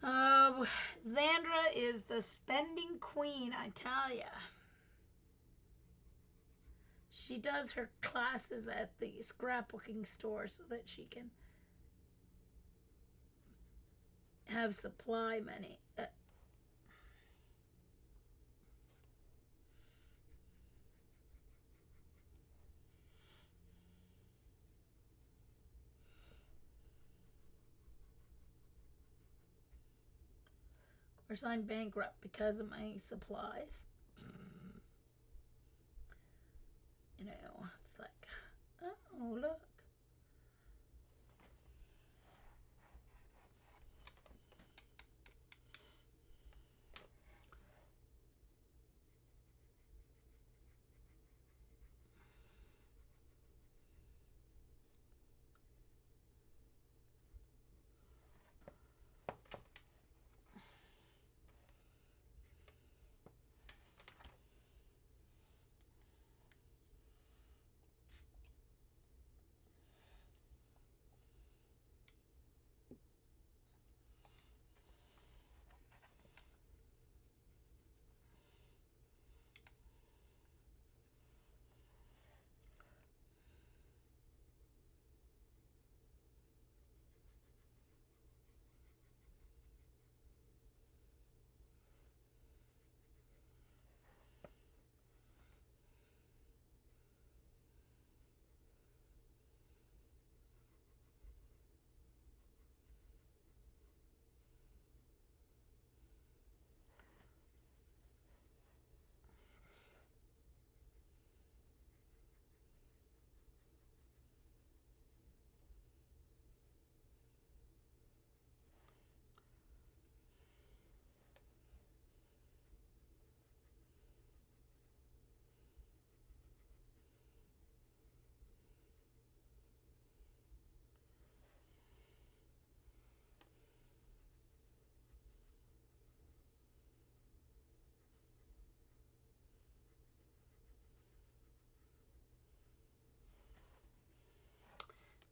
Oh, Xandra is the spending queen, I tell ya. She does her classes at the scrapbooking store so that she can have supply money. Of course, I'm bankrupt because of my supplies. You know, it's like, oh, look.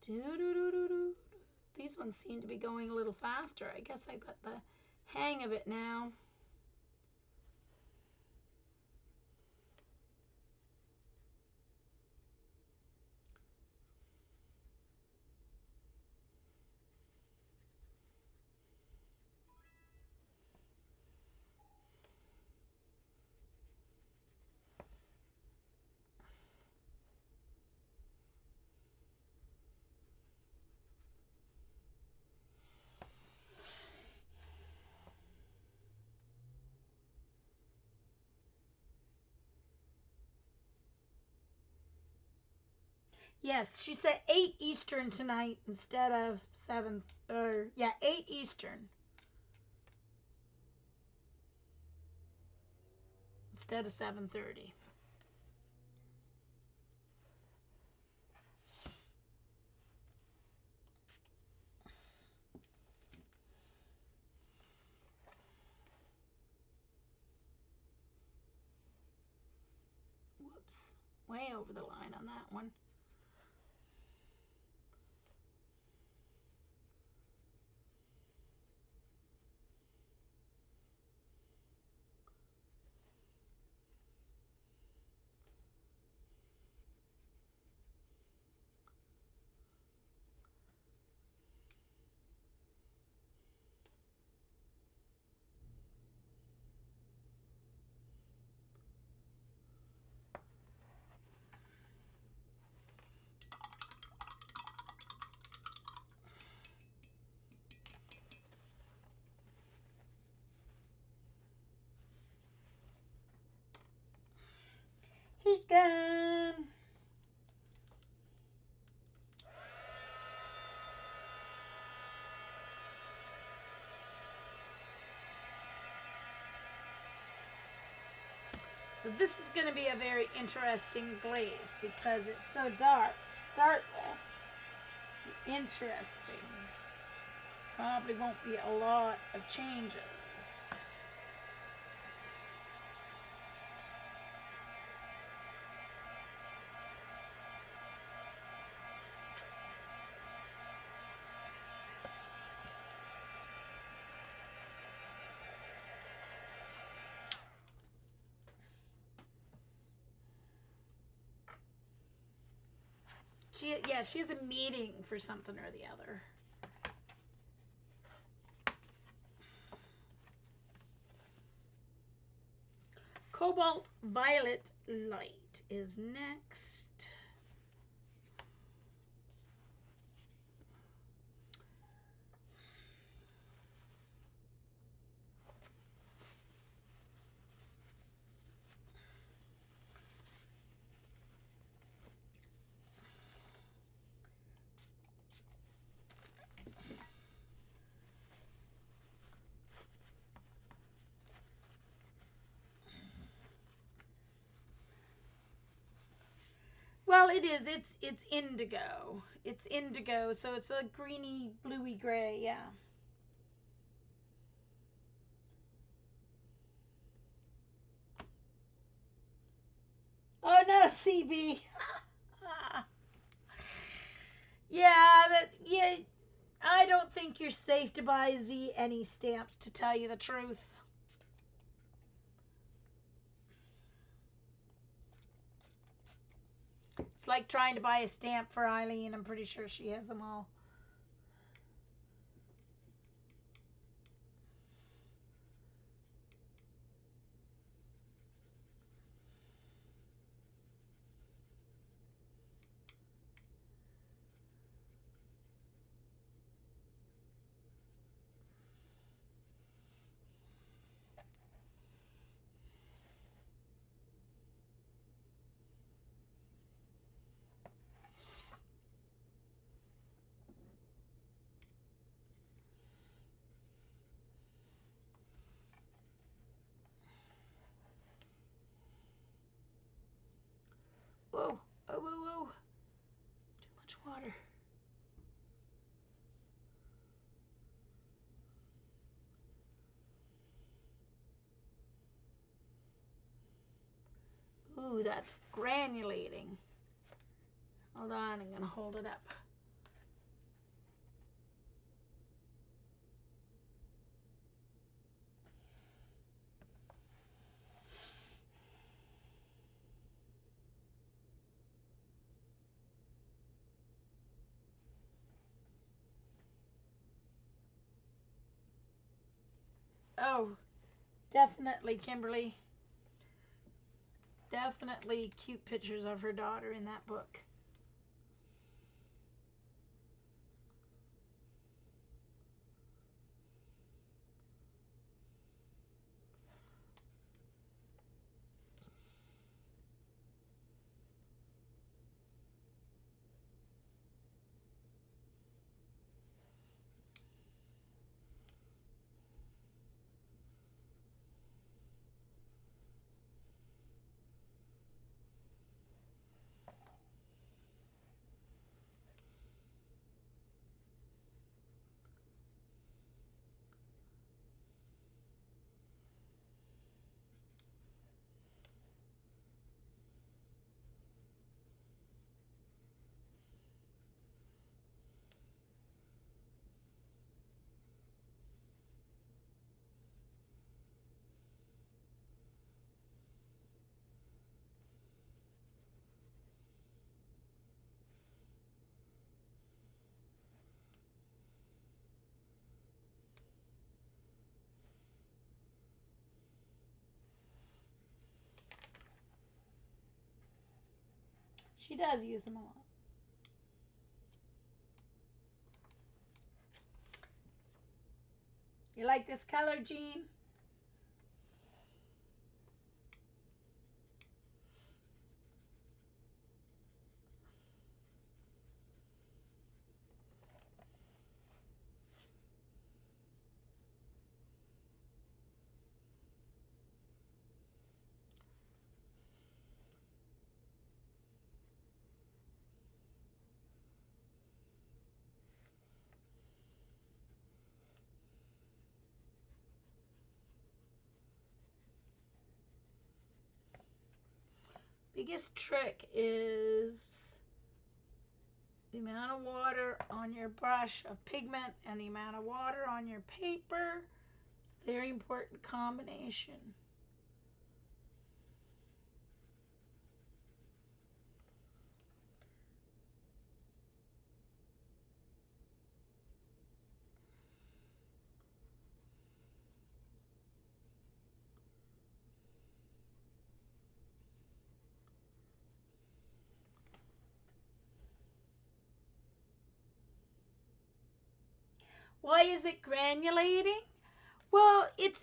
Do-do-do-do-do. These ones seem to be going a little faster. I guess I've got the hang of it now. Yes, she said 8 Eastern tonight instead of 7, or yeah, 8 Eastern instead of 7:30. Whoops, way over the line on that one. Heat gun. So this is going to be a very interesting glaze because it's so dark. Start with interesting. Probably won't be a lot of changes. She has a meeting for something or the other. Cobalt Violet Light is next. Well, it is. It's indigo. It's indigo, so it's a greeny, bluey gray. Yeah. Oh no, CB. Yeah. I don't think you're safe to buy Z any stamps, to tell you the truth. It's like trying to buy a stamp for Eileen. I'm pretty sure she has them all. Whoa, whoa. Too much water. Ooh, that's granulating. Hold on, I'm going to hold it up. Oh, definitely, Kimberly. Definitely cute pictures of her daughter in that book. She does use them a lot. You like this color, Jean? Biggest trick is the amount of water on your brush of pigment and the amount of water on your paper. It's a very important combination. Why is it granulating? Well, it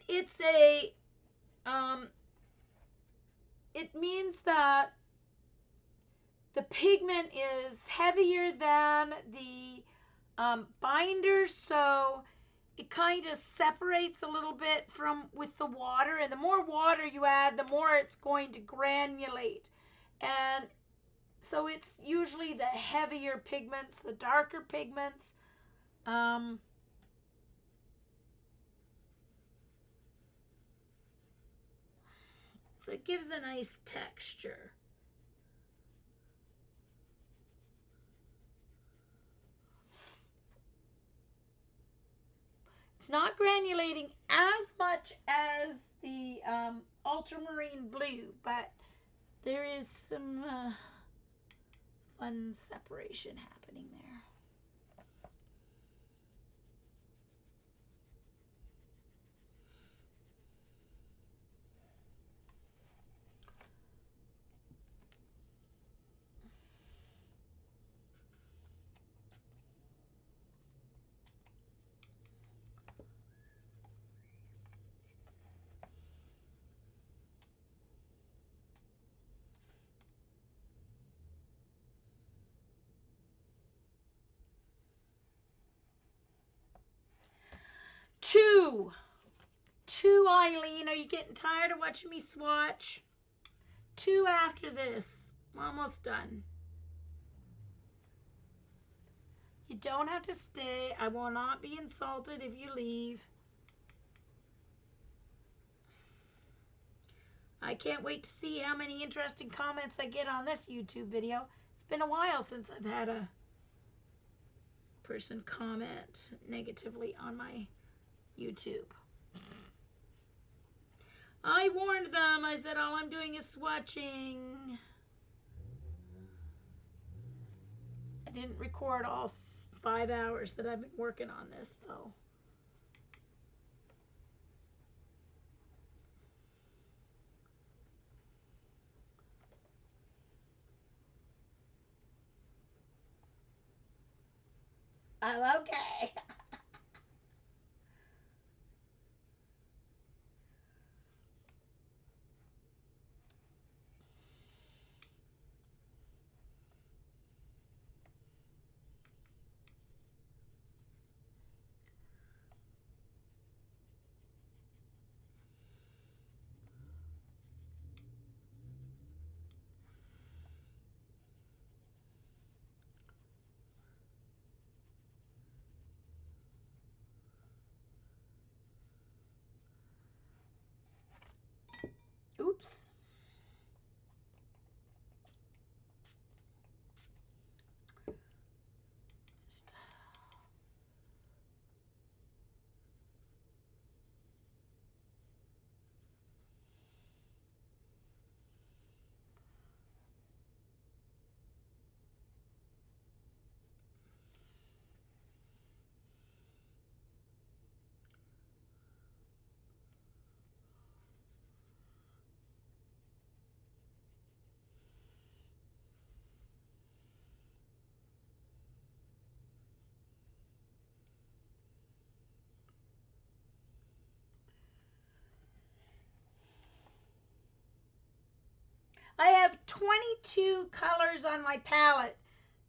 means that the pigment is heavier than the binder, so it kind of separates a little bit from with the water, and the more water you add, the more it's going to granulate. And so it's usually the heavier pigments, the darker pigments. So it gives a nice texture. It's not granulating as much as the ultramarine blue, but there is some fun separation happening there. Two, Eileen. Are you getting tired of watching me swatch? Two after this. I'm almost done. You don't have to stay. I will not be insulted if you leave. I can't wait to see how many interesting comments I get on this YouTube video. It's been a while since I've had a person comment negatively on my YouTube. I warned them. I said all I'm doing is swatching. I didn't record all 5 hours that I've been working on this, though. I'm okay. Oops. I have 22 colors on my palette.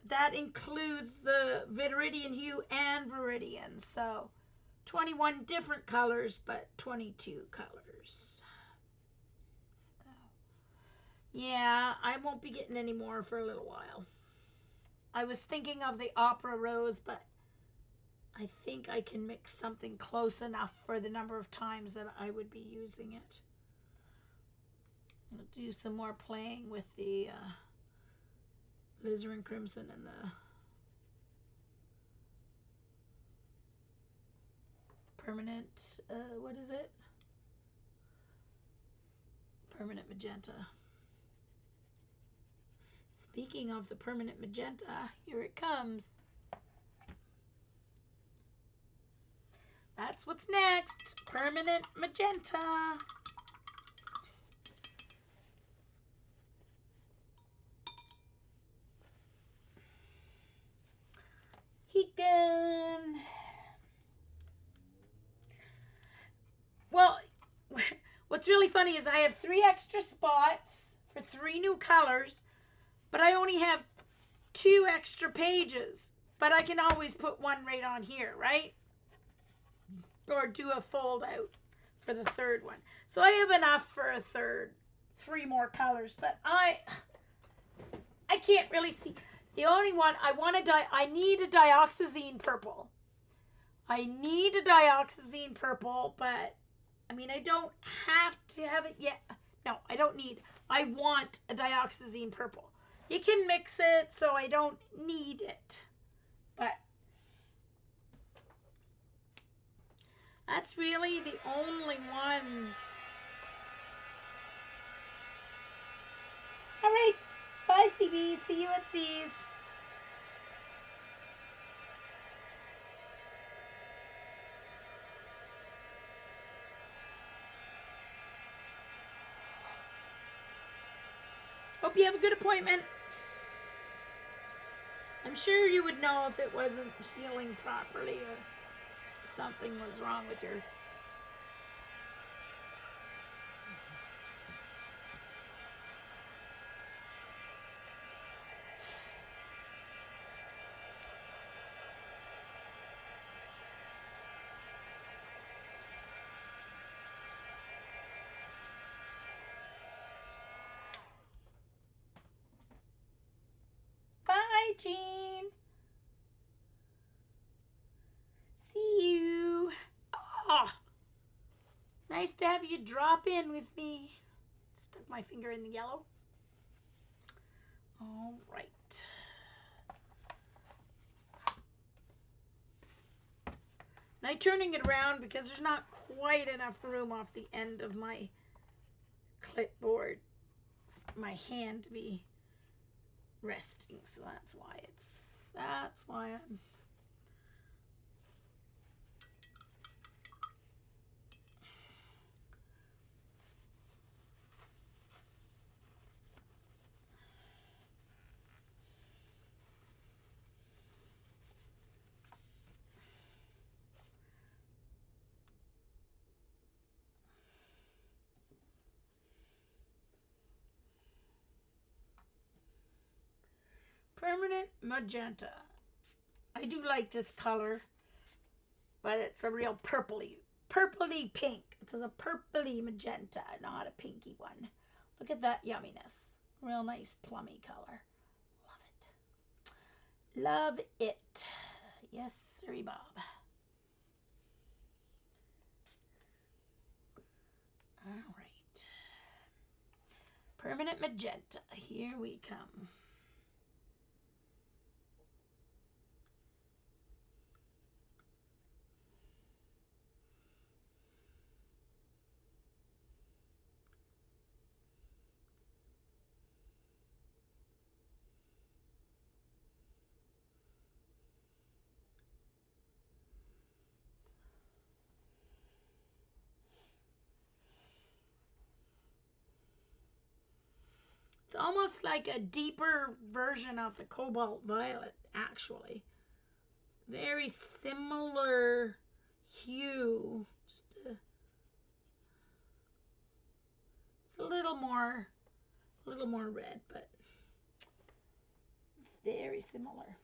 That includes the Viridian Hue and Viridian. So 21 different colors, but 22 colors. So, yeah, I won't be getting any more for a little while. I was thinking of the Opera Rose, but I think I can mix something close enough for the number of times that I would be using it. I'll do some more playing with the Alizarin Crimson and the permanent, what is it? Permanent Magenta. Speaking of the permanent magenta, here it comes. That's what's next. Permanent magenta. Heat gun. Well, what's really funny is I have 3 extra spots for 3 new colors, but I only have 2 extra pages. But I can always put one right on here, right? Or do a fold out for the third one. So I have enough for a third, 3 more colors, but I can't really see. The only one I need a dioxazine purple. I need a dioxazine purple, but I mean, I don't have to have it yet. No, I don't need. I want a dioxazine purple. You can mix it, so I don't need it. But that's really the only one. All right. Bye, CB. See you at C's. Hope you have a good appointment. I'm sure you would know if it wasn't healing properly or something was wrong with your... Bye, Jean. See you. Oh, nice to have you drop in with me. Stuck my finger in the yellow. All right. Now I'm turning it around because there's not quite enough room off the end of my clipboard, my hand to be resting, so that's why I'm Permanent Magenta. I do like this color, but it's a real purpley pink. It's a purpley magenta, not a pinky one. Look at that yumminess. Real nice plummy color. Love it. Love it. Yes, sirree, Bob. All right. Permanent Magenta. Here we come. It's almost like a deeper version of the Cobalt Violet, actually. Very similar hue. It's a little more red, but it's very similar.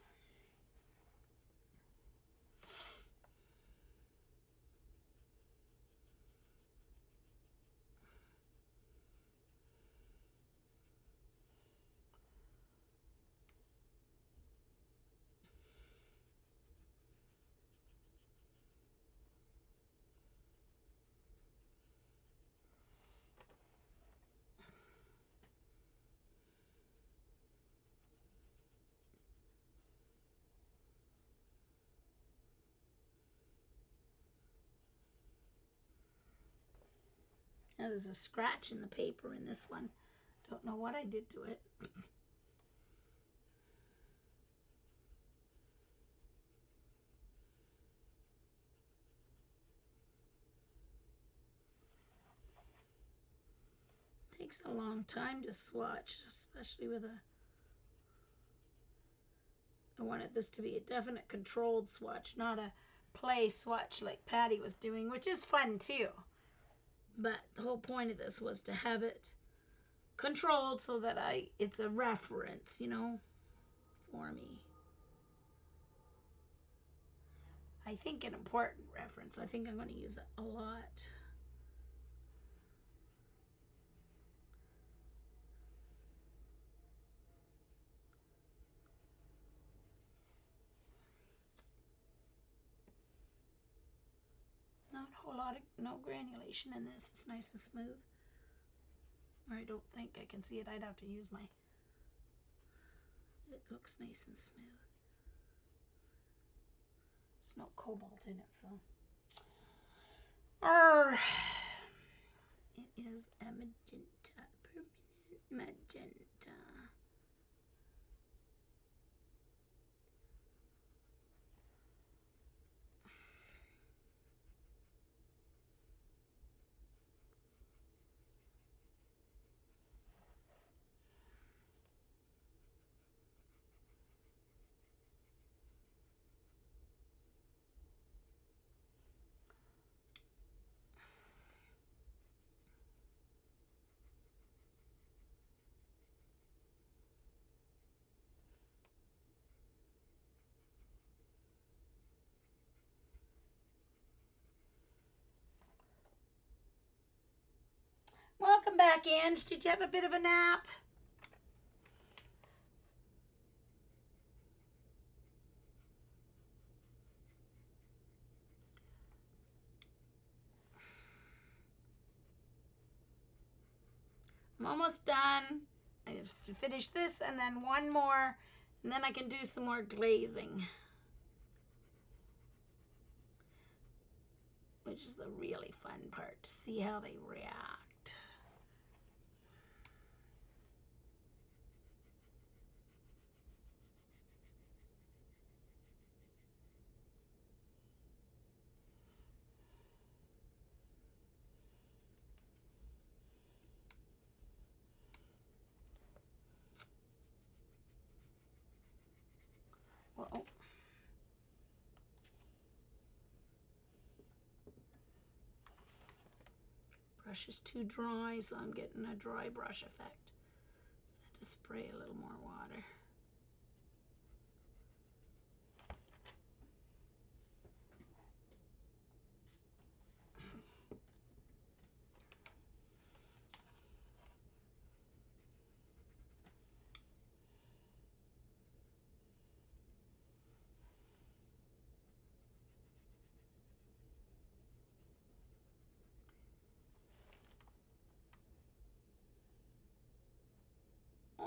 Now there's a scratch in the paper in this one. Don't know what I did to it. Takes a long time to swatch, especially with I wanted this to be a definite controlled swatch, not a play swatch like Patty was doing, which is fun too. But the whole point of this was to have it controlled so that it's a reference, you know, for me. I think an important reference. I think I'm going to use it a lot. Not a whole lot of, no granulation in this. It's nice and smooth. Or I don't think I can see it. I'd have to use my, it looks nice and smooth. There's no cobalt in it, so. It is a magenta, permanent magenta. Welcome back, Ange. Did you have a bit of a nap? I'm almost done. I have to finish this and then one more, and then I can do some more glazing, which is the really fun part, to see how they react. Whoa. Brush is too dry, so I'm getting a dry brush effect. So I have to spray a little more water.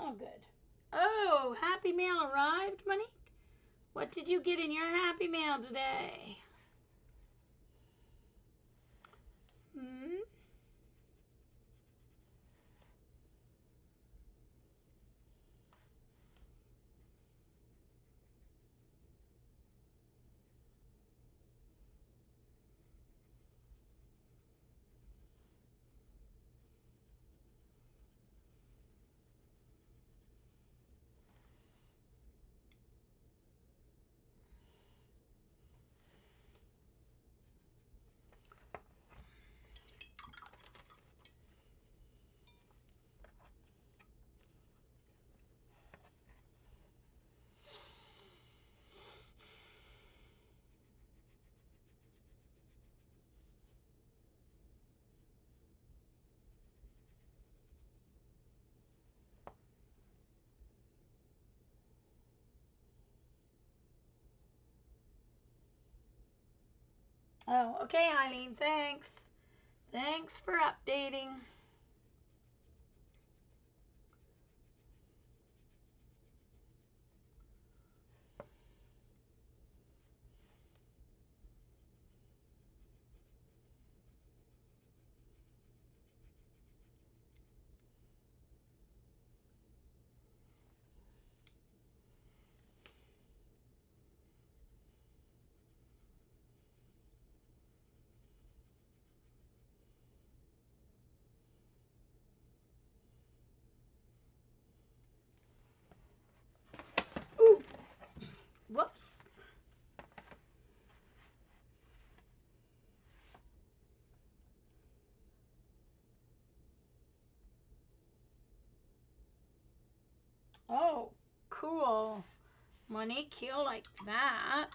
Oh, good. Oh, Happy Mail arrived, Monique? What did you get in your Happy Mail today? Hmm? Oh, okay, Eileen. Thanks. Thanks for updating. Ooh. Whoops. Oh, cool. Monique, you'll like that.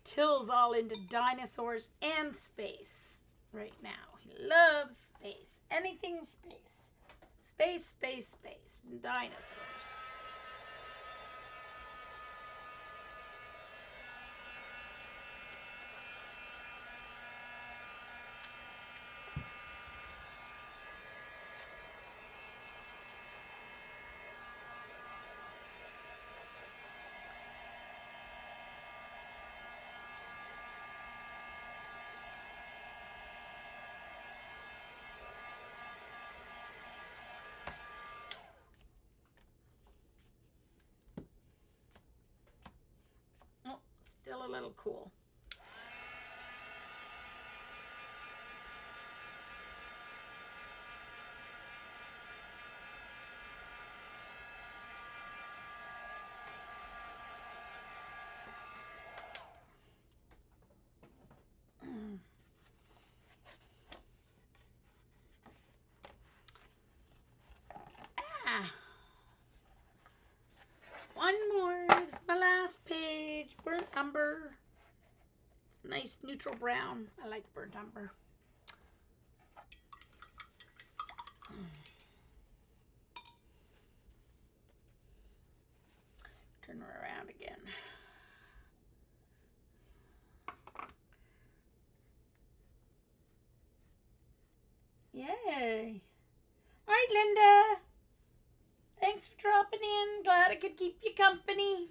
Till's all into dinosaurs and space right now. He loves space. Anything space. Space, space, space. Dinosaurs. Oh, still a little cool. Ah. One more. It's my last page. Burnt umber. It's a nice neutral brown. I like burnt umber. Turn her around again. Yay. All right, Linda. Thanks for dropping in. Glad I could keep you company.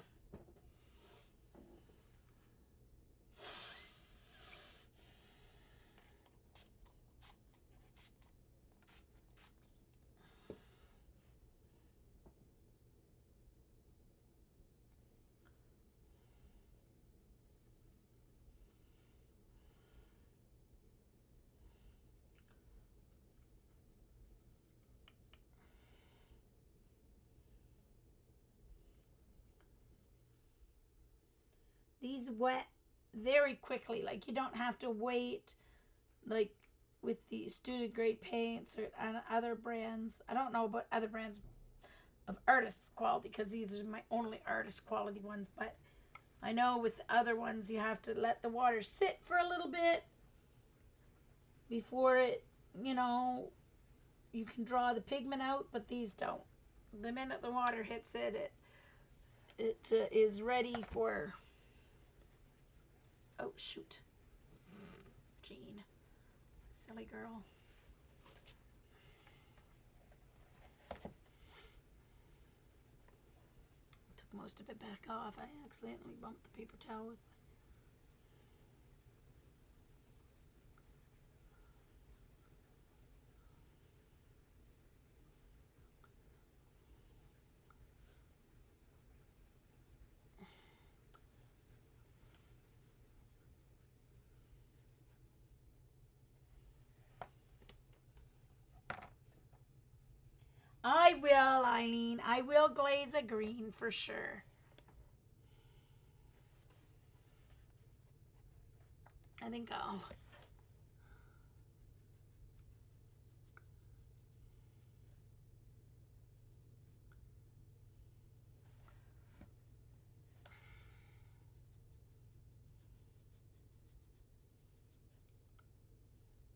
These wet very quickly. Like, you don't have to wait, like with the student grade paints or other brands. I don't know about other brands of artist quality because these are my only artist quality ones, but I know with the other ones you have to let the water sit for a little bit before it, you can draw the pigment out, but these don't. The minute the water hits it, it is ready for. Oh, shoot. Jean. Silly girl. most of it back off. I accidentally bumped the paper towel with I will, Eileen. I will glaze a green for sure. I think I'll.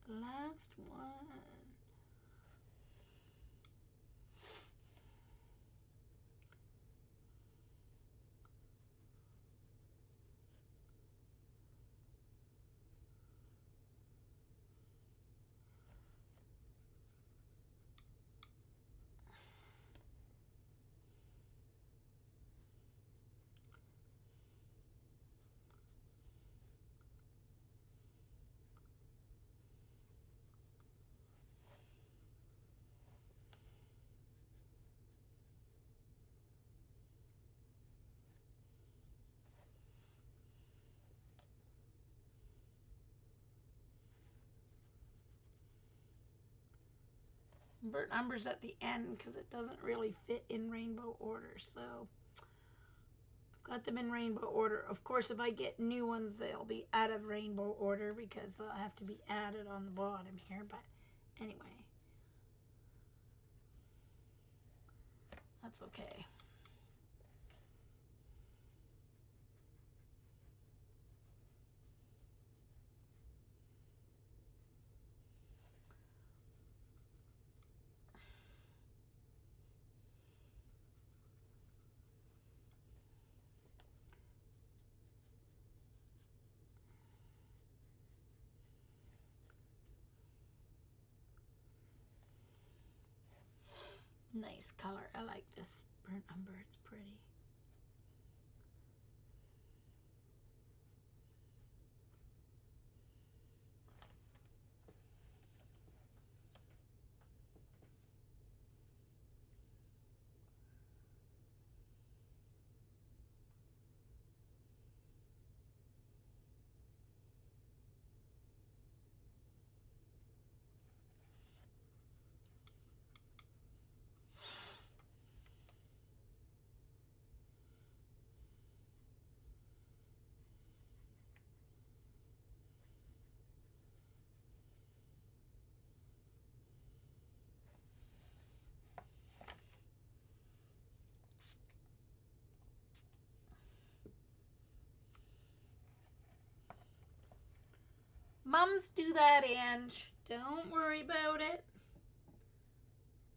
Last one. Burnt umber's at the end because it doesn't really fit in rainbow order. So I've got them in rainbow order. Of course, if I get new ones, they'll be out of rainbow order because they'll have to be added on the bottom here. But anyway, that's okay. Nice color. I like this burnt umber. It's pretty. Mums do that, Ange. Don't worry about it.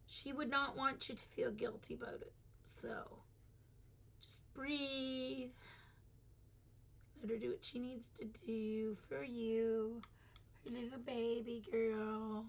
She would not want you to feel guilty about it. So, just breathe. Let her do what she needs to do for you, her little baby girl.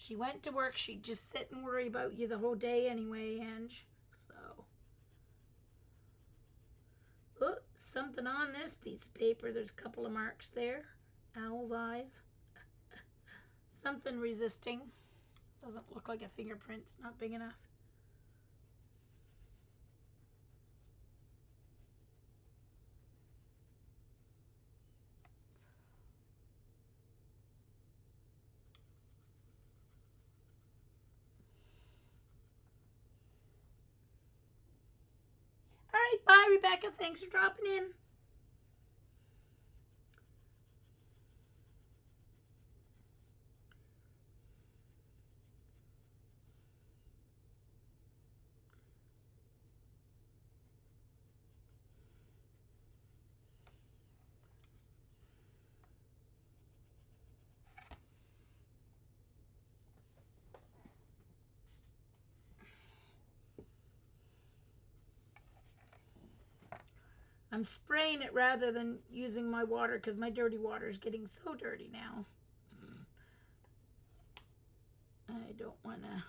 She went to work. She'd just sit and worry about you the whole day anyway, Ange. So, oh, something on this piece of paper. There's a couple of marks there. Owl's eyes. Something resisting. Doesn't look like a fingerprint. It's not big enough. right, bye, Rebecca. Thanks for dropping in. I'm spraying it rather than using my water because my dirty water is getting so dirty now. I don't want to.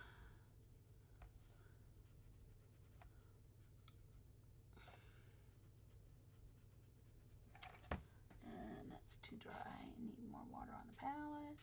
And that's too dry. I need more water on the palette.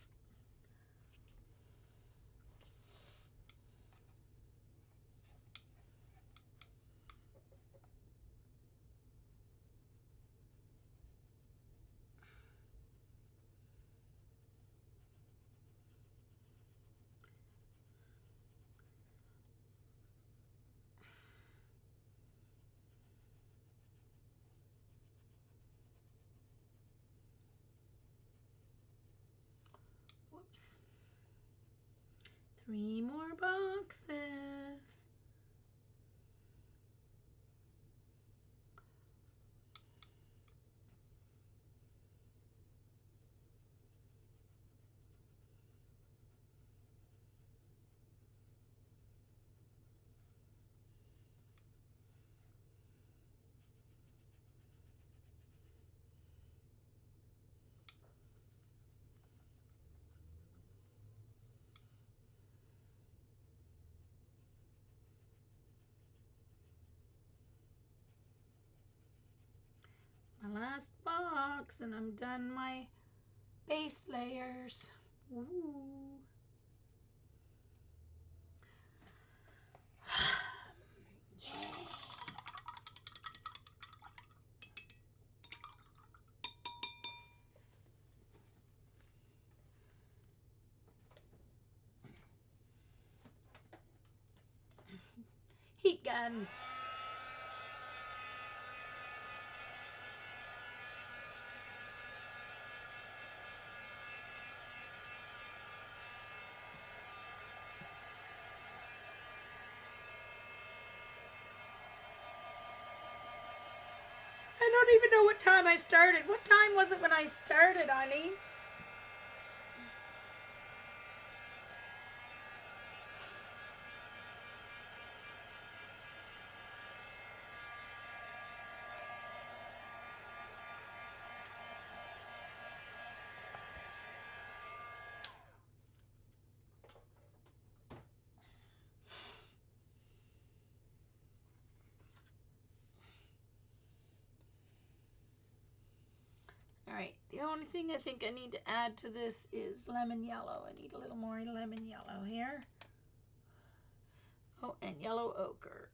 Whoops. 3 more boxes. My last box, and I'm done my base layers. Ooh. Yay. Heat gun. I don't even know what time I started. What time was it when I started, Eileen? Alright, the only thing I think I need to add to this is lemon yellow. I need a little more lemon yellow here. Oh, and yellow ochre.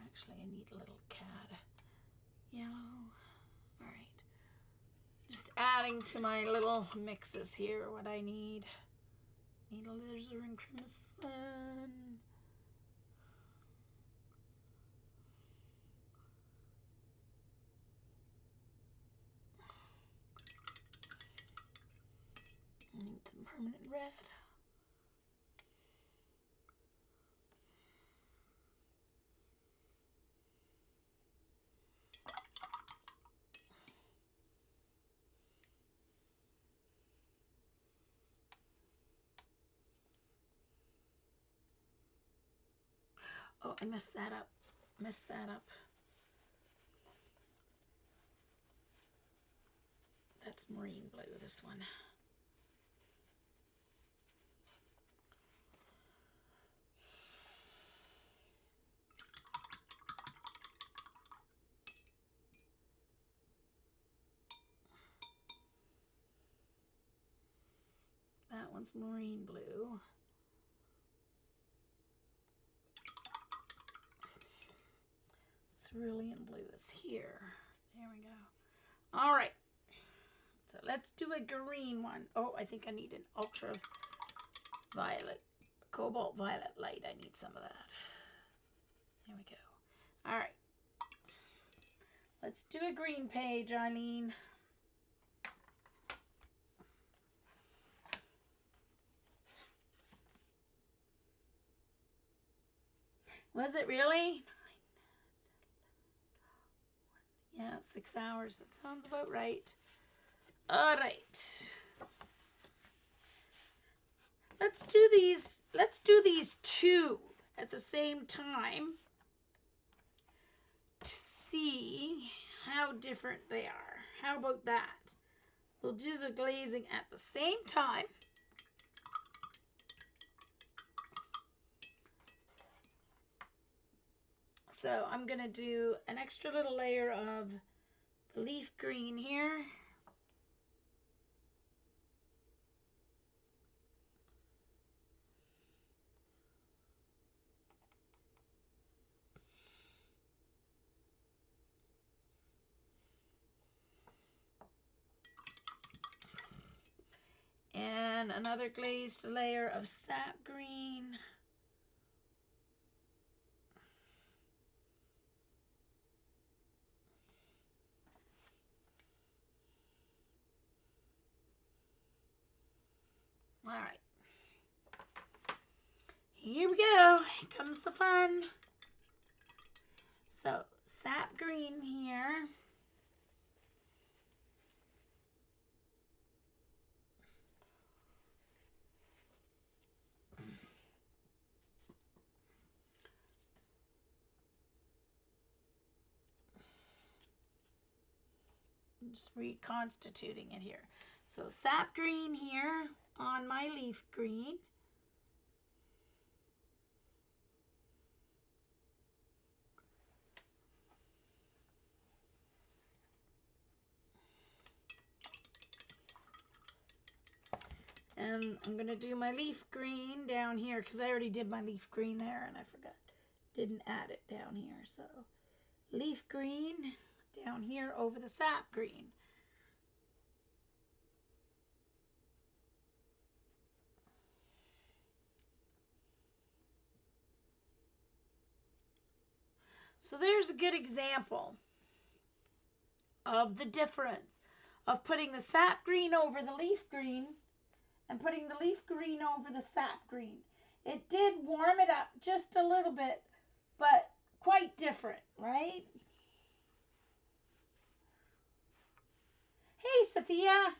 Actually, I need a little cad yellow. All right. Just adding to my little mixes here what I need. Need a alizarin crimson. I need some permanent red. Oh, I messed that up. Messed that up. That's marine blue, this one. one's marine blue. Cerulean blue is here. There we go. All right. So let's do a green one. Oh, I think I need an ultraviolet, cobalt violet light. I need some of that. There we go. All right. Let's do a green page, Eileen. Was it really? Yeah, 6 hours. That sounds about right. All right. Let's do these two at the same time to see how different they are. How about that? We'll do the glazing at the same time. So I'm going to do an extra little layer of the leaf green here. And another glazed layer of sap green. All right. Here we go. Here comes the fun. So, sap green here. Just reconstituting it here. So sap green here on my leaf green. And I'm going to do my leaf green down here because I already did my leaf green there and I forgot. Didn't add it down here. So leaf green down here over the sap green. So there's a good example of the difference of putting the sap green over the leaf green and putting the leaf green over the sap green. It did warm it up just a little bit, but quite different, right? Hey, Sophia.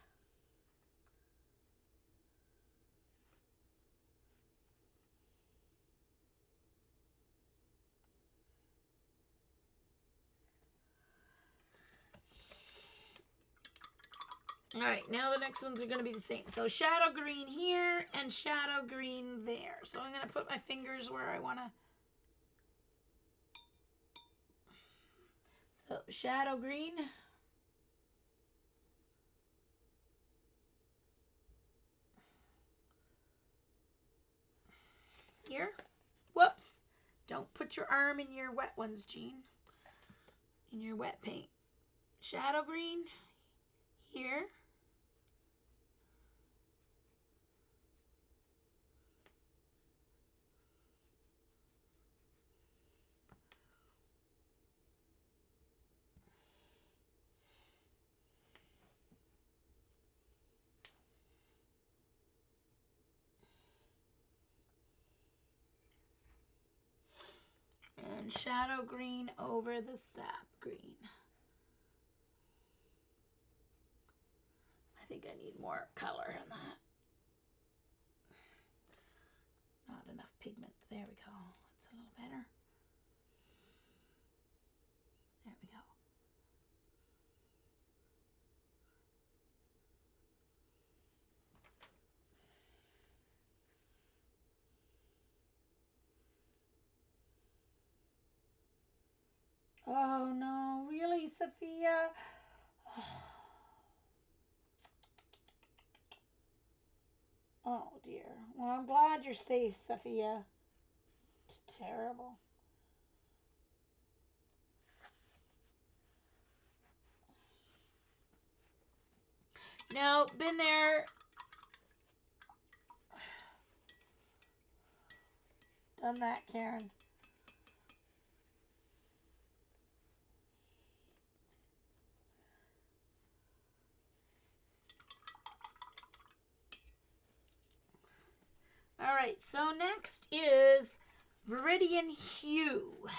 All right, now the next ones are going to be the same. So shadow green here and shadow green there. So I'm going to put my fingers where I want to. So shadow green. Here. Whoops. Don't put your arm in your wet ones, Jean. In your wet paint. Shadow green here. And shadow green over the sap green. I think I need more color in that. Not enough pigment. There we go. That's a little better. There we go. Oh no, really, Sophia? Oh dear. Well, I'm glad you're safe, Sophia. It's terrible. No, been there. Done that, Karen. All right, so next is Viridian Hue.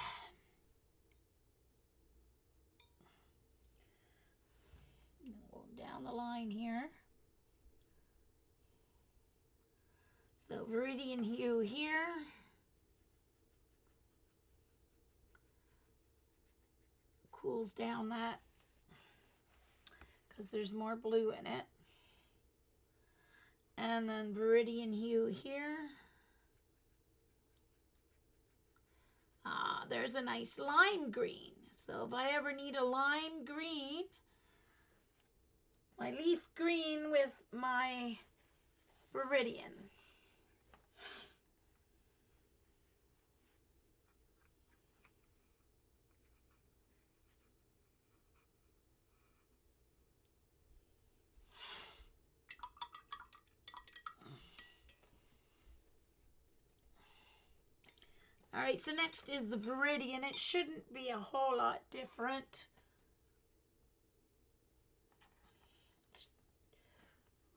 Go down the line here. So Viridian Hue here. Cools down that because there's more blue in it. And then Viridian Hue here. Ah, there's a nice lime green. So if I ever need a lime green, my leaf green with my Viridian. All right, so next is the Viridian. It shouldn't be a whole lot different.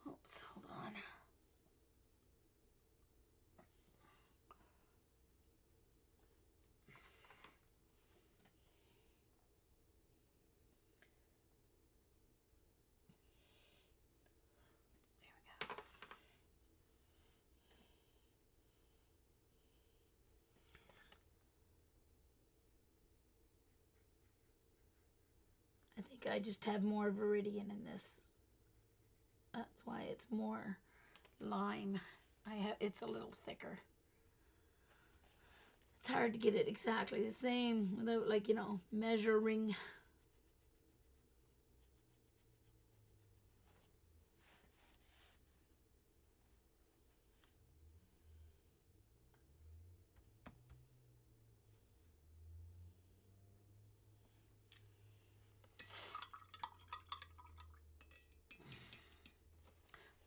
Oops, hold on. I think I just have more Viridian in this. That's why it's more lime. It's a little thicker. It's hard to get it exactly the same without, like, measuring.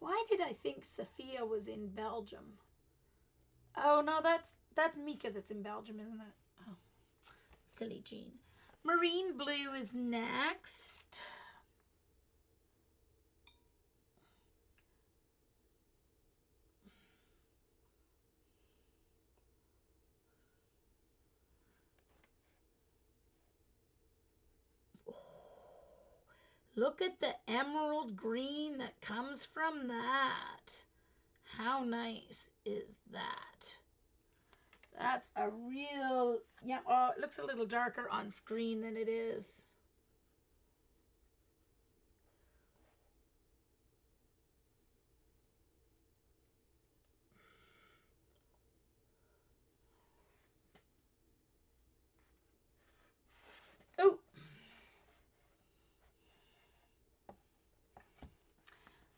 Why did I think Sophia was in Belgium? Oh, no, that's Mika that's in Belgium, isn't it? Oh, silly Jean. Marine blue is next. Oh, look at the emerald green that comes from that. How nice is that? That's a real, yeah, oh, it looks a little darker on screen than it is. Oh.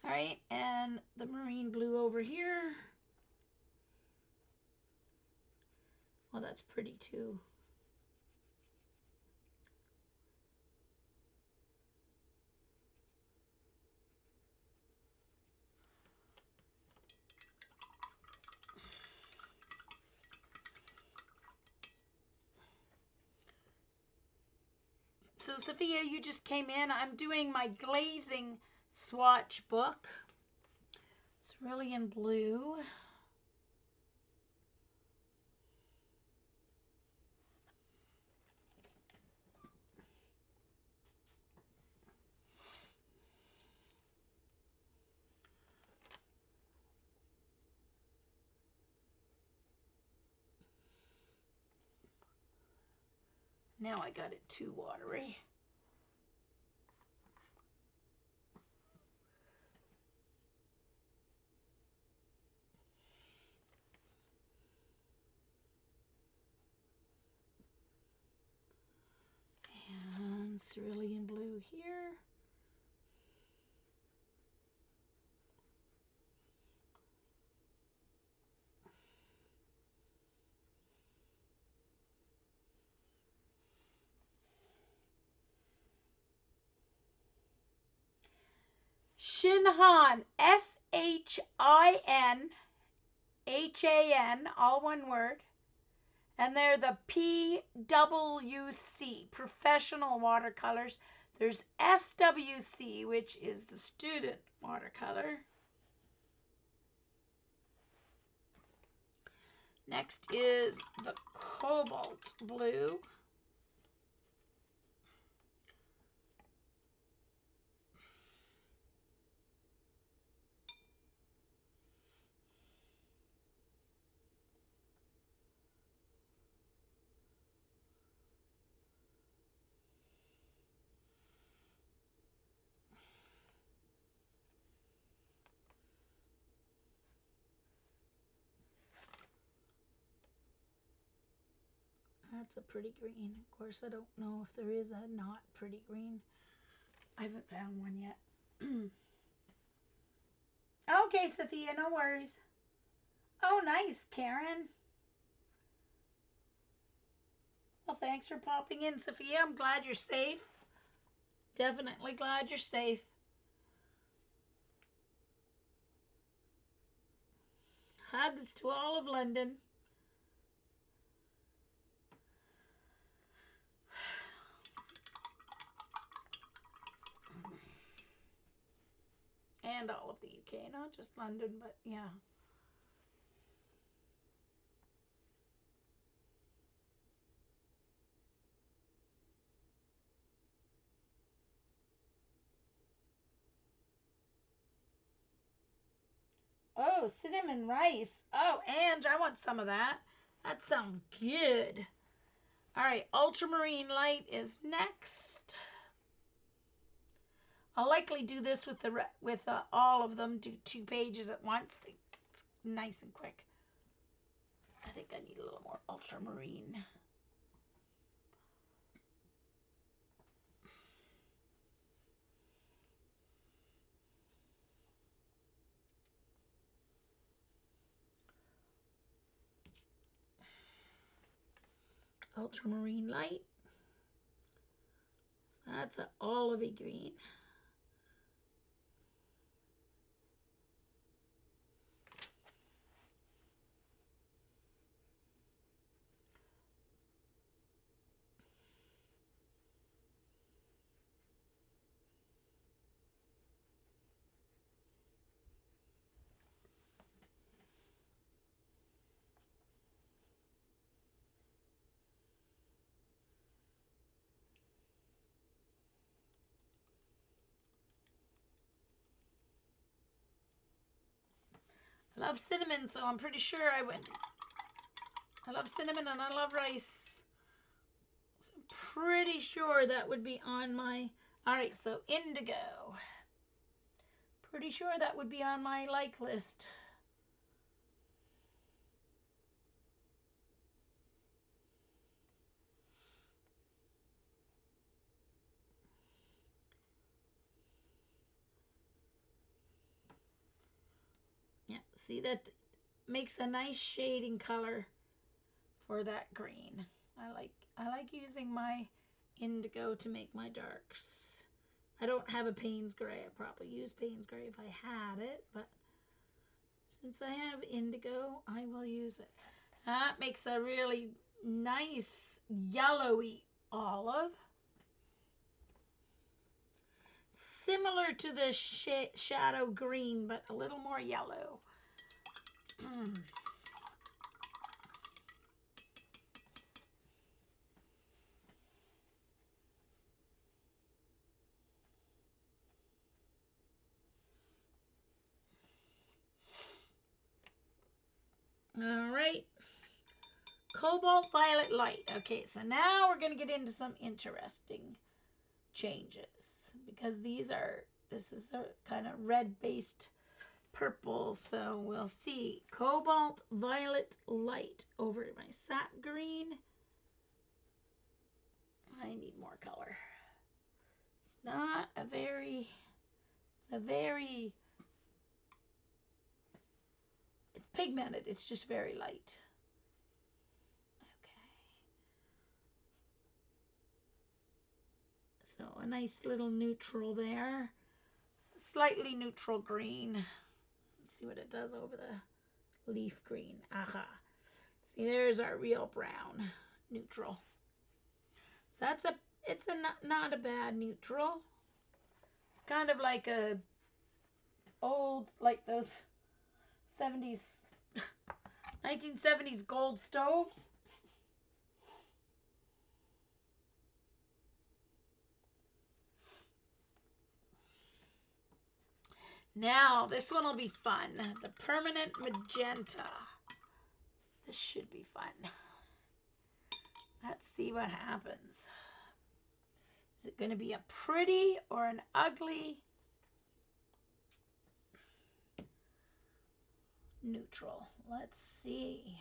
All right, and the marine blue over here. Well, that's pretty too. So Sophia, you just came in. I'm doing my glazing swatch book. Cerulean blue. Now I got it too watery. And cerulean blue here. Shinhan, Shinhan, all one word. And they're the PWC, Professional Watercolors. There's SWC, which is the Student Watercolor. Next is the Cobalt Blue. That's a pretty green. Of course, I don't know if there is a not pretty green. I haven't found one yet. Okay, Sophia, no worries. Oh, nice, Karen. Well, thanks for popping in, Sophia. I'm glad you're safe. Definitely glad you're safe. Hugs to all of London. And all of the UK, not just London, but yeah. Oh, cinnamon rice. Oh, Ange, I want some of that. That sounds good. All right, ultramarine light is next. I'll likely do this with all of them. Do 2 pages at once. It's nice and quick. I think I need a little more ultramarine. Ultramarine light. So that's an olivey green. I love cinnamon, so I'm pretty sure I would. I love cinnamon and I love rice. So I'm pretty sure that would be on my... All right, so indigo. Pretty sure that would be on my like list. Yeah, see, that makes a nice shading color for that green. I like using my indigo to make my darks. I don't have a Payne's Gray. I'd probably use Payne's Gray if I had it, but since I have indigo, I will use it. That makes a really nice yellowy olive. Similar to the shadow green, but a little more yellow. All right. Cobalt violet light. Okay, so now we're going to get into some interesting changes because this is a kind of red-based purple, so we'll see. Cobalt violet light over my sap green. I need more color. It's not a very, it's pigmented. It's just very light. Okay. So a nice little neutral there. slightly neutral green. Let's see what it does over the leaf green. Aha. See, there's our real brown neutral. So it's not a bad neutral. It's kind of like a old, like those 70s, 1970s gold stoves. Now, this one will be fun. The permanent magenta. This should be fun. Let's see what happens. Is it going to be a pretty or an ugly neutral? Let's see.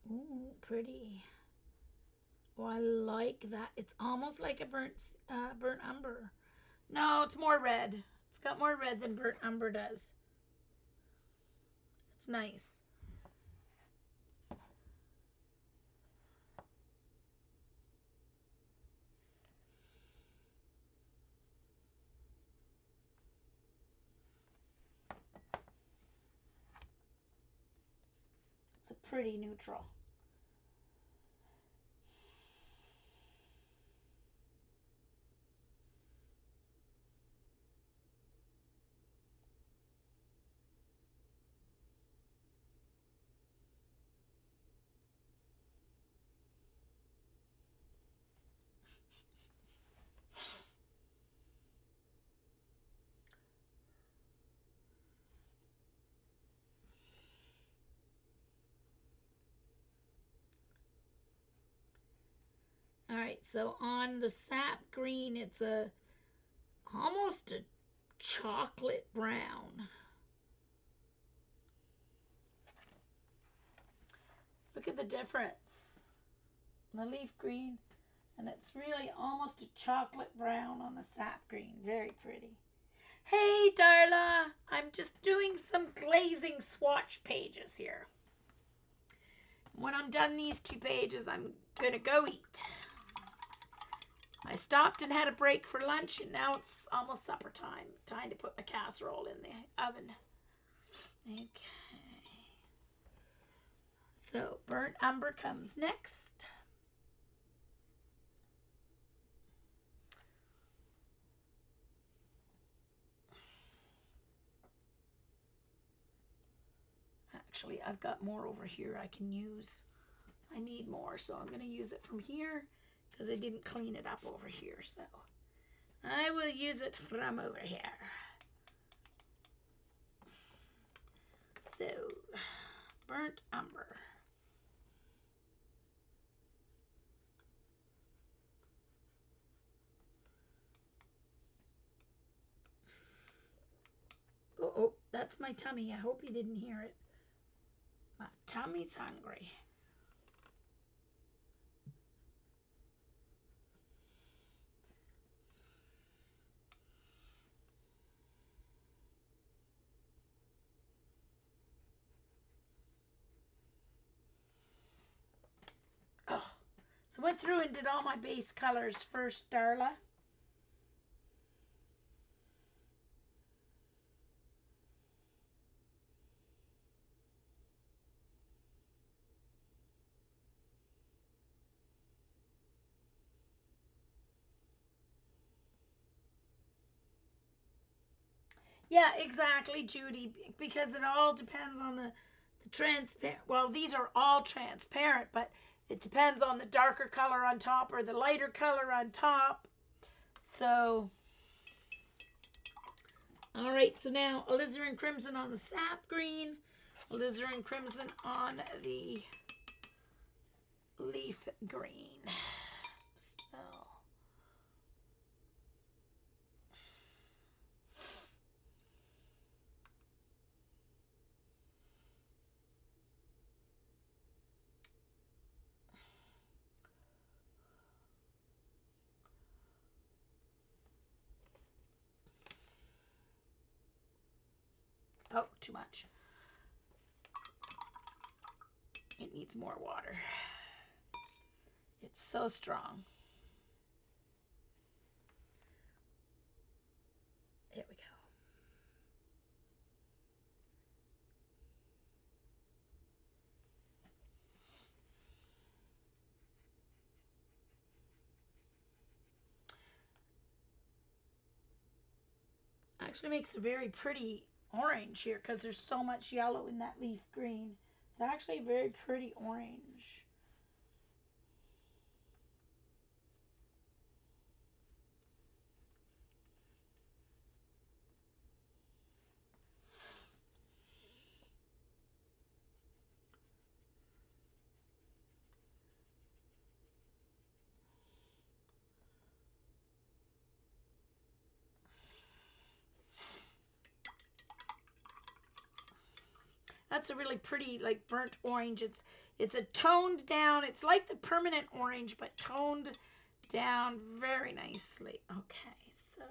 Ooh, pretty. Oh, I like that. It's almost like a burnt umber. No, it's more red. It's got more red than burnt umber does. It's nice. It's a pretty neutral. All right, so on the sap green, it's almost a chocolate brown. Look at the difference. The leaf green, and it's really almost a chocolate brown on the sap green. Very pretty. Hey, Darla, I'm just doing some glazing swatch pages here. When I'm done these 2 pages, I'm gonna go eat. I stopped and had a break for lunch, and now it's almost supper time. Time to put my casserole in the oven. Okay. So, burnt umber comes next. Actually, I've got more over here I can use. I need more, so I'm going to use it from here because I didn't clean it up over here. So I will use it from over here. So, burnt umber. Oh, that's my tummy. I hope you didn't hear it. My tummy's hungry. Oh, so went through and did all my base colors first, Darla. Yeah, exactly, Judy, because it all depends on the transparent. Well, these are all transparent, but it depends on the darker color on top or the lighter color on top. So, all right, so now alizarin crimson on the sap green, alizarin crimson on the leaf green. So, oh, too much. It needs more water. It's so strong. There we go. Actually makes a very pretty orange here because there's so much yellow in that leaf green. It's actually a very pretty orange. That's a really pretty, like, burnt orange. It's a toned down, it's like the permanent orange, but toned down very nicely. Okay, so,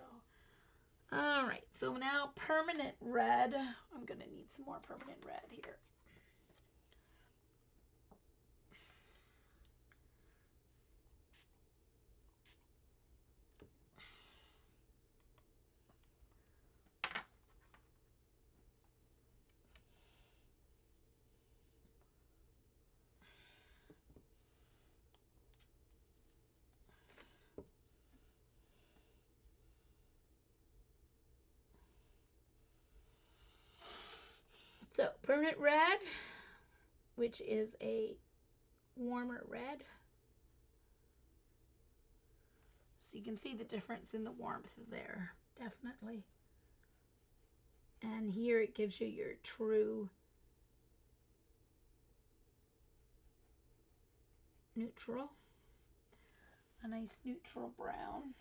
all right. So now permanent red. I'm going to need some more permanent red here. So permanent red, which is a warmer red. So you can see the difference in the warmth there, definitely. And here it gives you your true neutral, a nice neutral brown.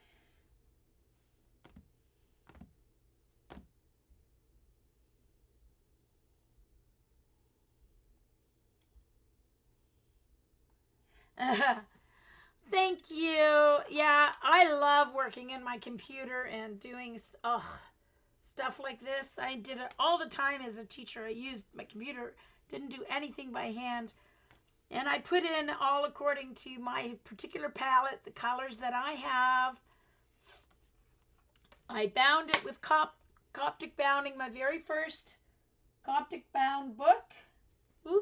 Thank you. Yeah, I love working in my computer and doing stuff like this. I did it all the time as a teacher. I used my computer, didn't do anything by hand. And I put in all according to my particular palette, the colors that I have. I bound it with Coptic bounding, my very first Coptic bound book. Woohoo!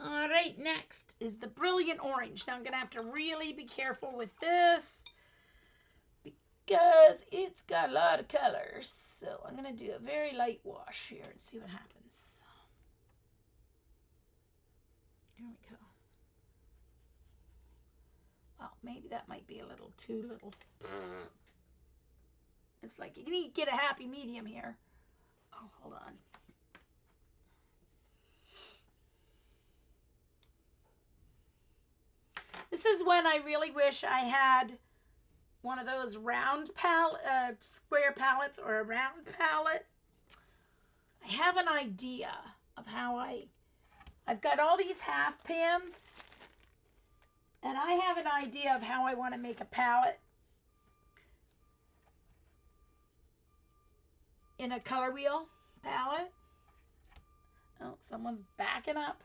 All right, next is the brilliant orange. Now I'm going to have to really be careful with this because it's got a lot of colors. So I'm going to do a very light wash here and see what happens. Here we go. Well, maybe that might be a little too little. It's like you need to get a happy medium here. Oh, hold on. This is when I really wish I had one of those round square palettes or a round palette. I have an idea of how I've got all these half pans, and I have an idea of how I want to make a palette in a color wheel palette. Oh, someone's backing up.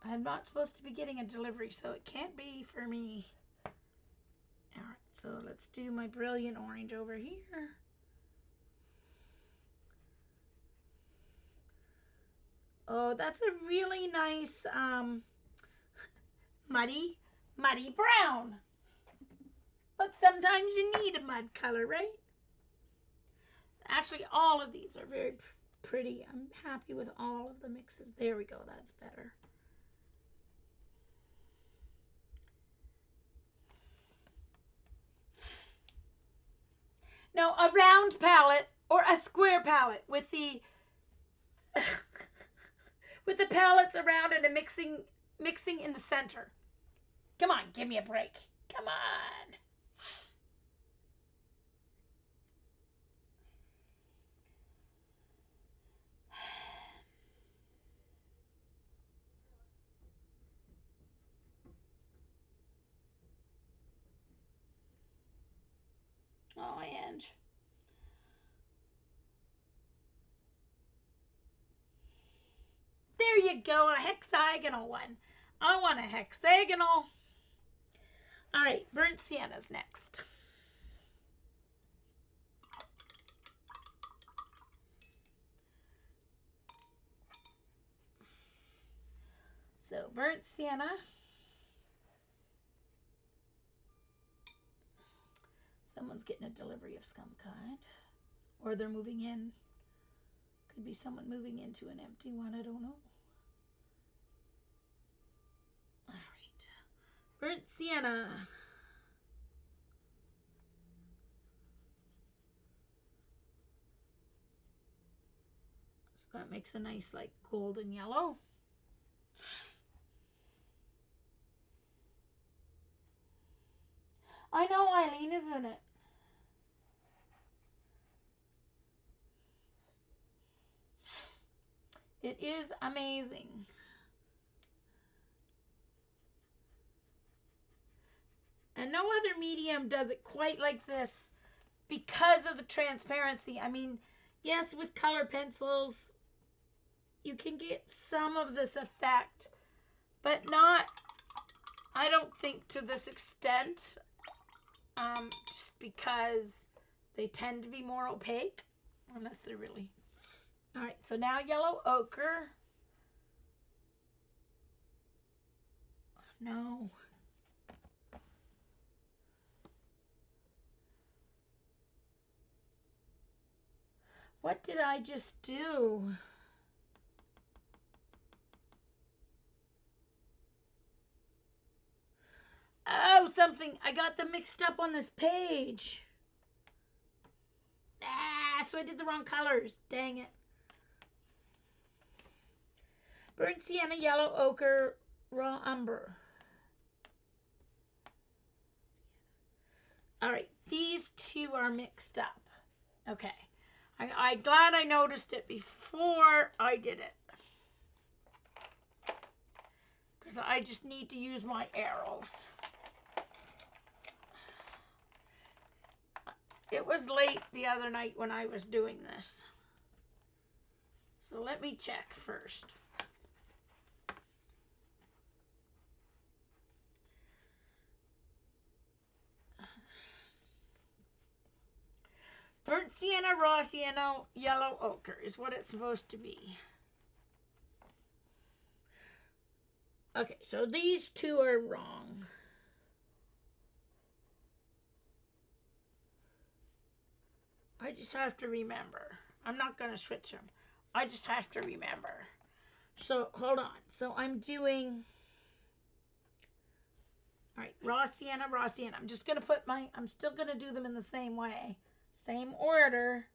I'm not supposed to be getting a delivery, so it can't be for me. All right, so let's do my brilliant orange over here. Oh, that's a really nice muddy brown. But sometimes you need a mud color, right? Actually, all of these are very pretty. I'm happy with all of the mixes. There we go, that's better. No, a round palette or a square palette with the with the palettes around and a mixing in the center. Come on, give me a break. Come on. Oh, Ange. There you go, a hexagonal one. I want a hexagonal. All right, burnt sienna's next. So burnt sienna. Someone's getting a delivery of some kind. Or they're moving in. Could be someone moving into an empty one, I don't know. All right. Burnt sienna. So that makes a nice like golden yellow. I know, Eileen, isn't it? It is amazing. And no other medium does it quite like this because of the transparency. I mean, yes, with color pencils, you can get some of this effect, but not, I don't think, to this extent, just because they tend to be more opaque, unless they're really. All right, so now yellow ochre. No. What did I just do? Oh, something. I got them mixed up on this page. Ah, so I did the wrong colors. Dang it. Burnt sienna, yellow ochre, raw umber. All right, these two are mixed up. Okay. I'm glad I noticed it before I did it. Because I just need to use my arrows. It was late the other night when I was doing this. So let me check first. Burnt sienna, raw sienna, yellow ochre is what it's supposed to be. Okay, so these two are wrong. I just have to remember. I'm not going to switch them. I just have to remember. So, hold on. So, I'm doing... All right, raw sienna, raw sienna. I'm just going to put my... I'm still going to do them in the same way. Same order.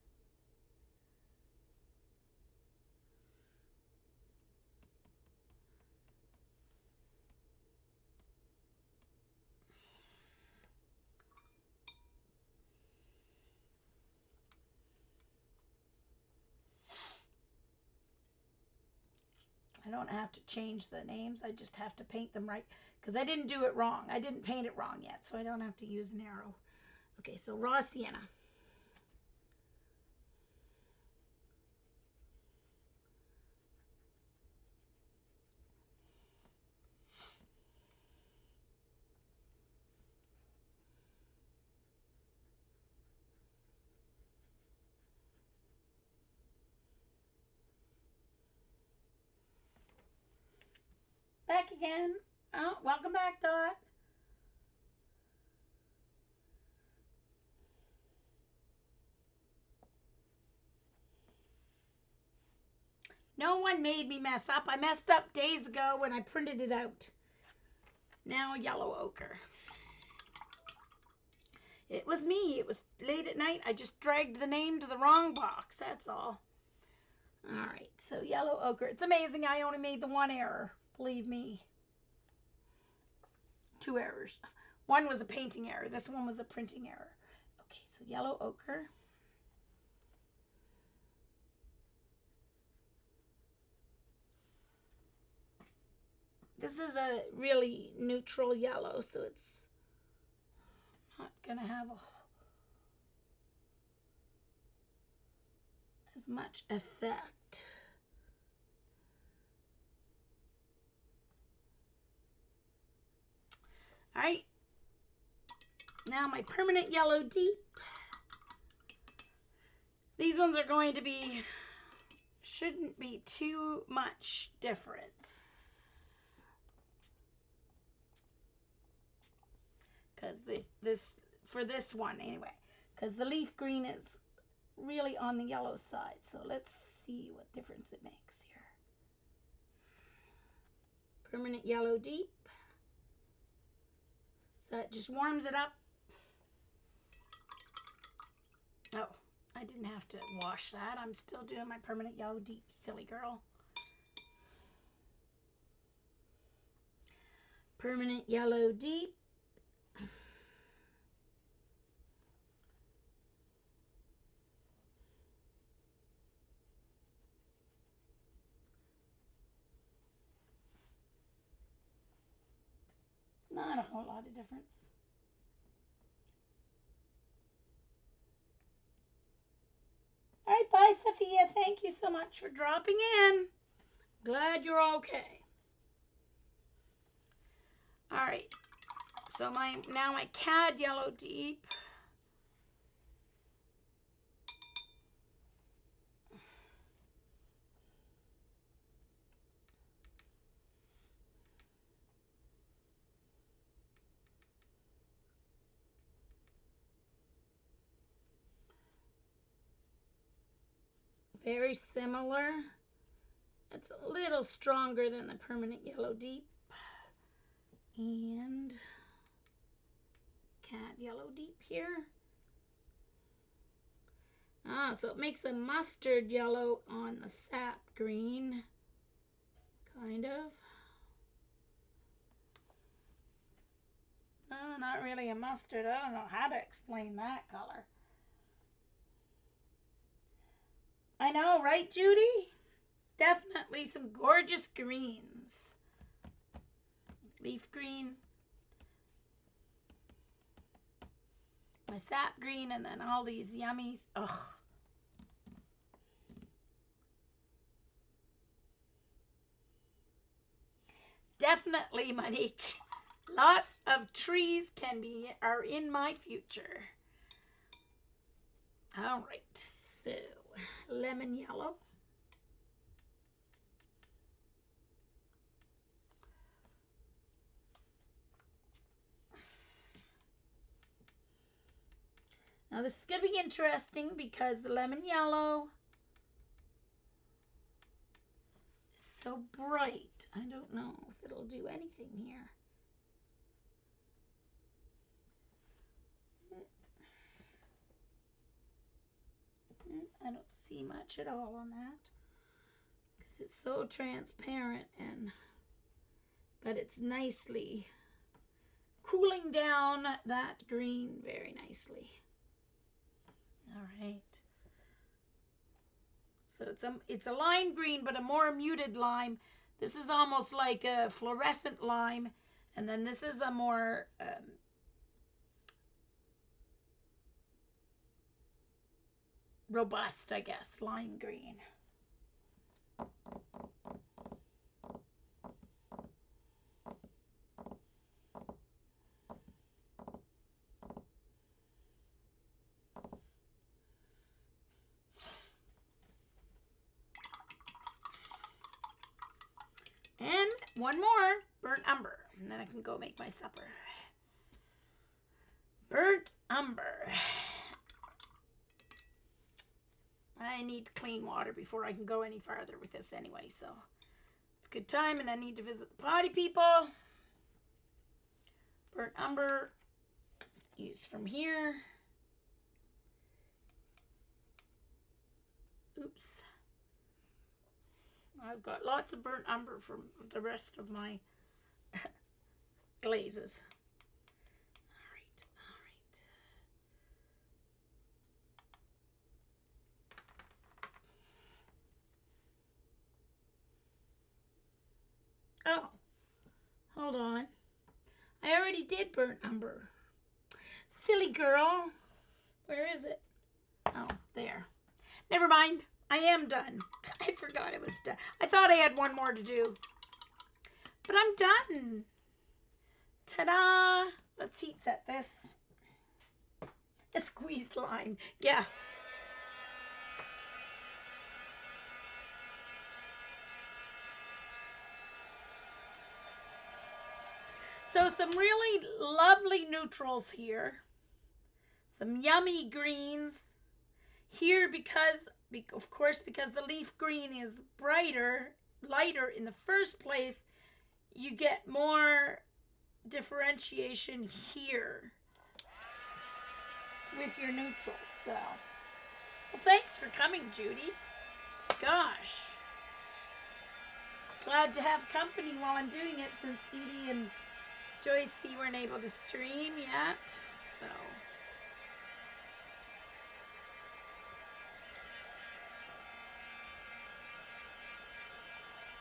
I don't have to change the names. I just have to paint them right. Because I didn't do it wrong. I didn't paint it wrong yet. So I don't have to use an arrow. Okay, so raw sienna. Back again. Oh, welcome back, Dot. No one made me mess up. I messed up days ago when I printed it out. Now yellow ochre. It was me. It was late at night. I just dragged the name to the wrong box. That's all. All right, so yellow ochre. It's amazing I only made the one error. Believe me. 2 errors. One was a painting error. This one was a printing error. Okay, so yellow ochre. This is a really neutral yellow, so it's not going to have a... as much effect. All right, now my permanent yellow deep. These ones are going to be, shouldn't be too much difference. Because for this one anyway, because the leaf green is really on the yellow side. So let's see what difference it makes here. Permanent yellow deep. So it just warms it up. Oh, I didn't have to wash that. I'm still doing my permanent yellow deep, silly girl. Permanent yellow deep. Not a whole lot of difference. All right, bye, Sophia. Thank you so much for dropping in. Glad you're okay. All right, so now my cad yellow deep. Very similar. It's a little stronger than the permanent yellow deep. And cad yellow deep here. Ah, so it makes a mustard yellow on the sap green. Kind of. No, not really a mustard. I don't know how to explain that color. I know, right, Judy? Definitely some gorgeous greens. Leaf green. My sap green, and then all these yummies. Ugh. Definitely, Monique. Lots of trees are in my future. All right, so lemon yellow. Now this is going to be interesting because the lemon yellow is so bright. I don't know if it'll do anything here. I don't see much at all on that because it's so transparent, but it's nicely cooling down that green very nicely. All right. So it's a lime green, but a more muted lime. This is almost like a fluorescent lime, and then this is a more robust, I guess, lime green. And one more, burnt umber, and then I can go make my supper. Burnt umber. I need clean water before I can go any farther with this anyway, so it's a good time, and I need to visit the potty people. Burnt umber, use from here. Oops. I've got lots of burnt umber from the rest of my glazes. Oh, hold on. I already did burnt umber. Silly girl. Where is it? Oh, there. Never mind. I am done. I forgot it was done. I thought I had one more to do. But I'm done. Ta-da! Let's heat set this. A squeezed lime. Yeah. So some really lovely neutrals here. Some yummy greens. Here because of course, because the leaf green is lighter in the first place, you get more differentiation here with your neutrals. So, well, thanks for coming, Judy. Gosh. Glad to have company while I'm doing it, since Dee Dee and Joyce weren't able to stream yet. So,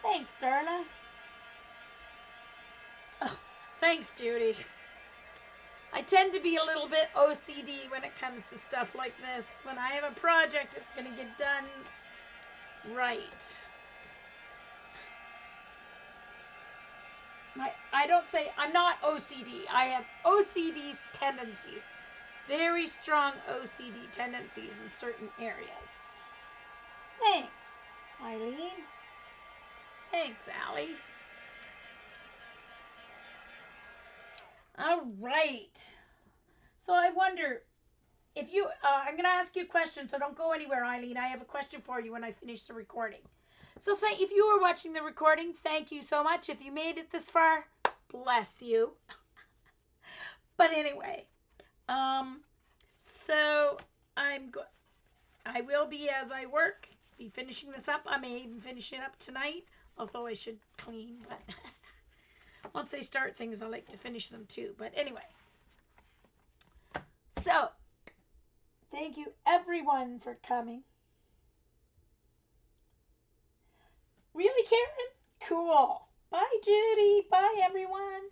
thanks, Darla. Oh, thanks, Judy. I tend to be a little bit OCD when it comes to stuff like this. When I have a project, it's going to get done right. I don't say I'm not OCD. I have OCD tendencies. Very strong OCD tendencies in certain areas. Thanks, Eileen. Thanks, Allie. All right. So I wonder if you, I'm going to ask you a question, so don't go anywhere, Eileen. I have a question for you when I finish the recording. So if you are watching the recording, thank you so much. If you made it this far, bless you. But anyway, so I will be, as I work, be finishing this up. I may even finish it up tonight, although I should clean, but once I start things, I like to finish them too. But anyway, so thank you everyone for coming. Really, Karen? Cool. Bye, Judy. Bye, everyone.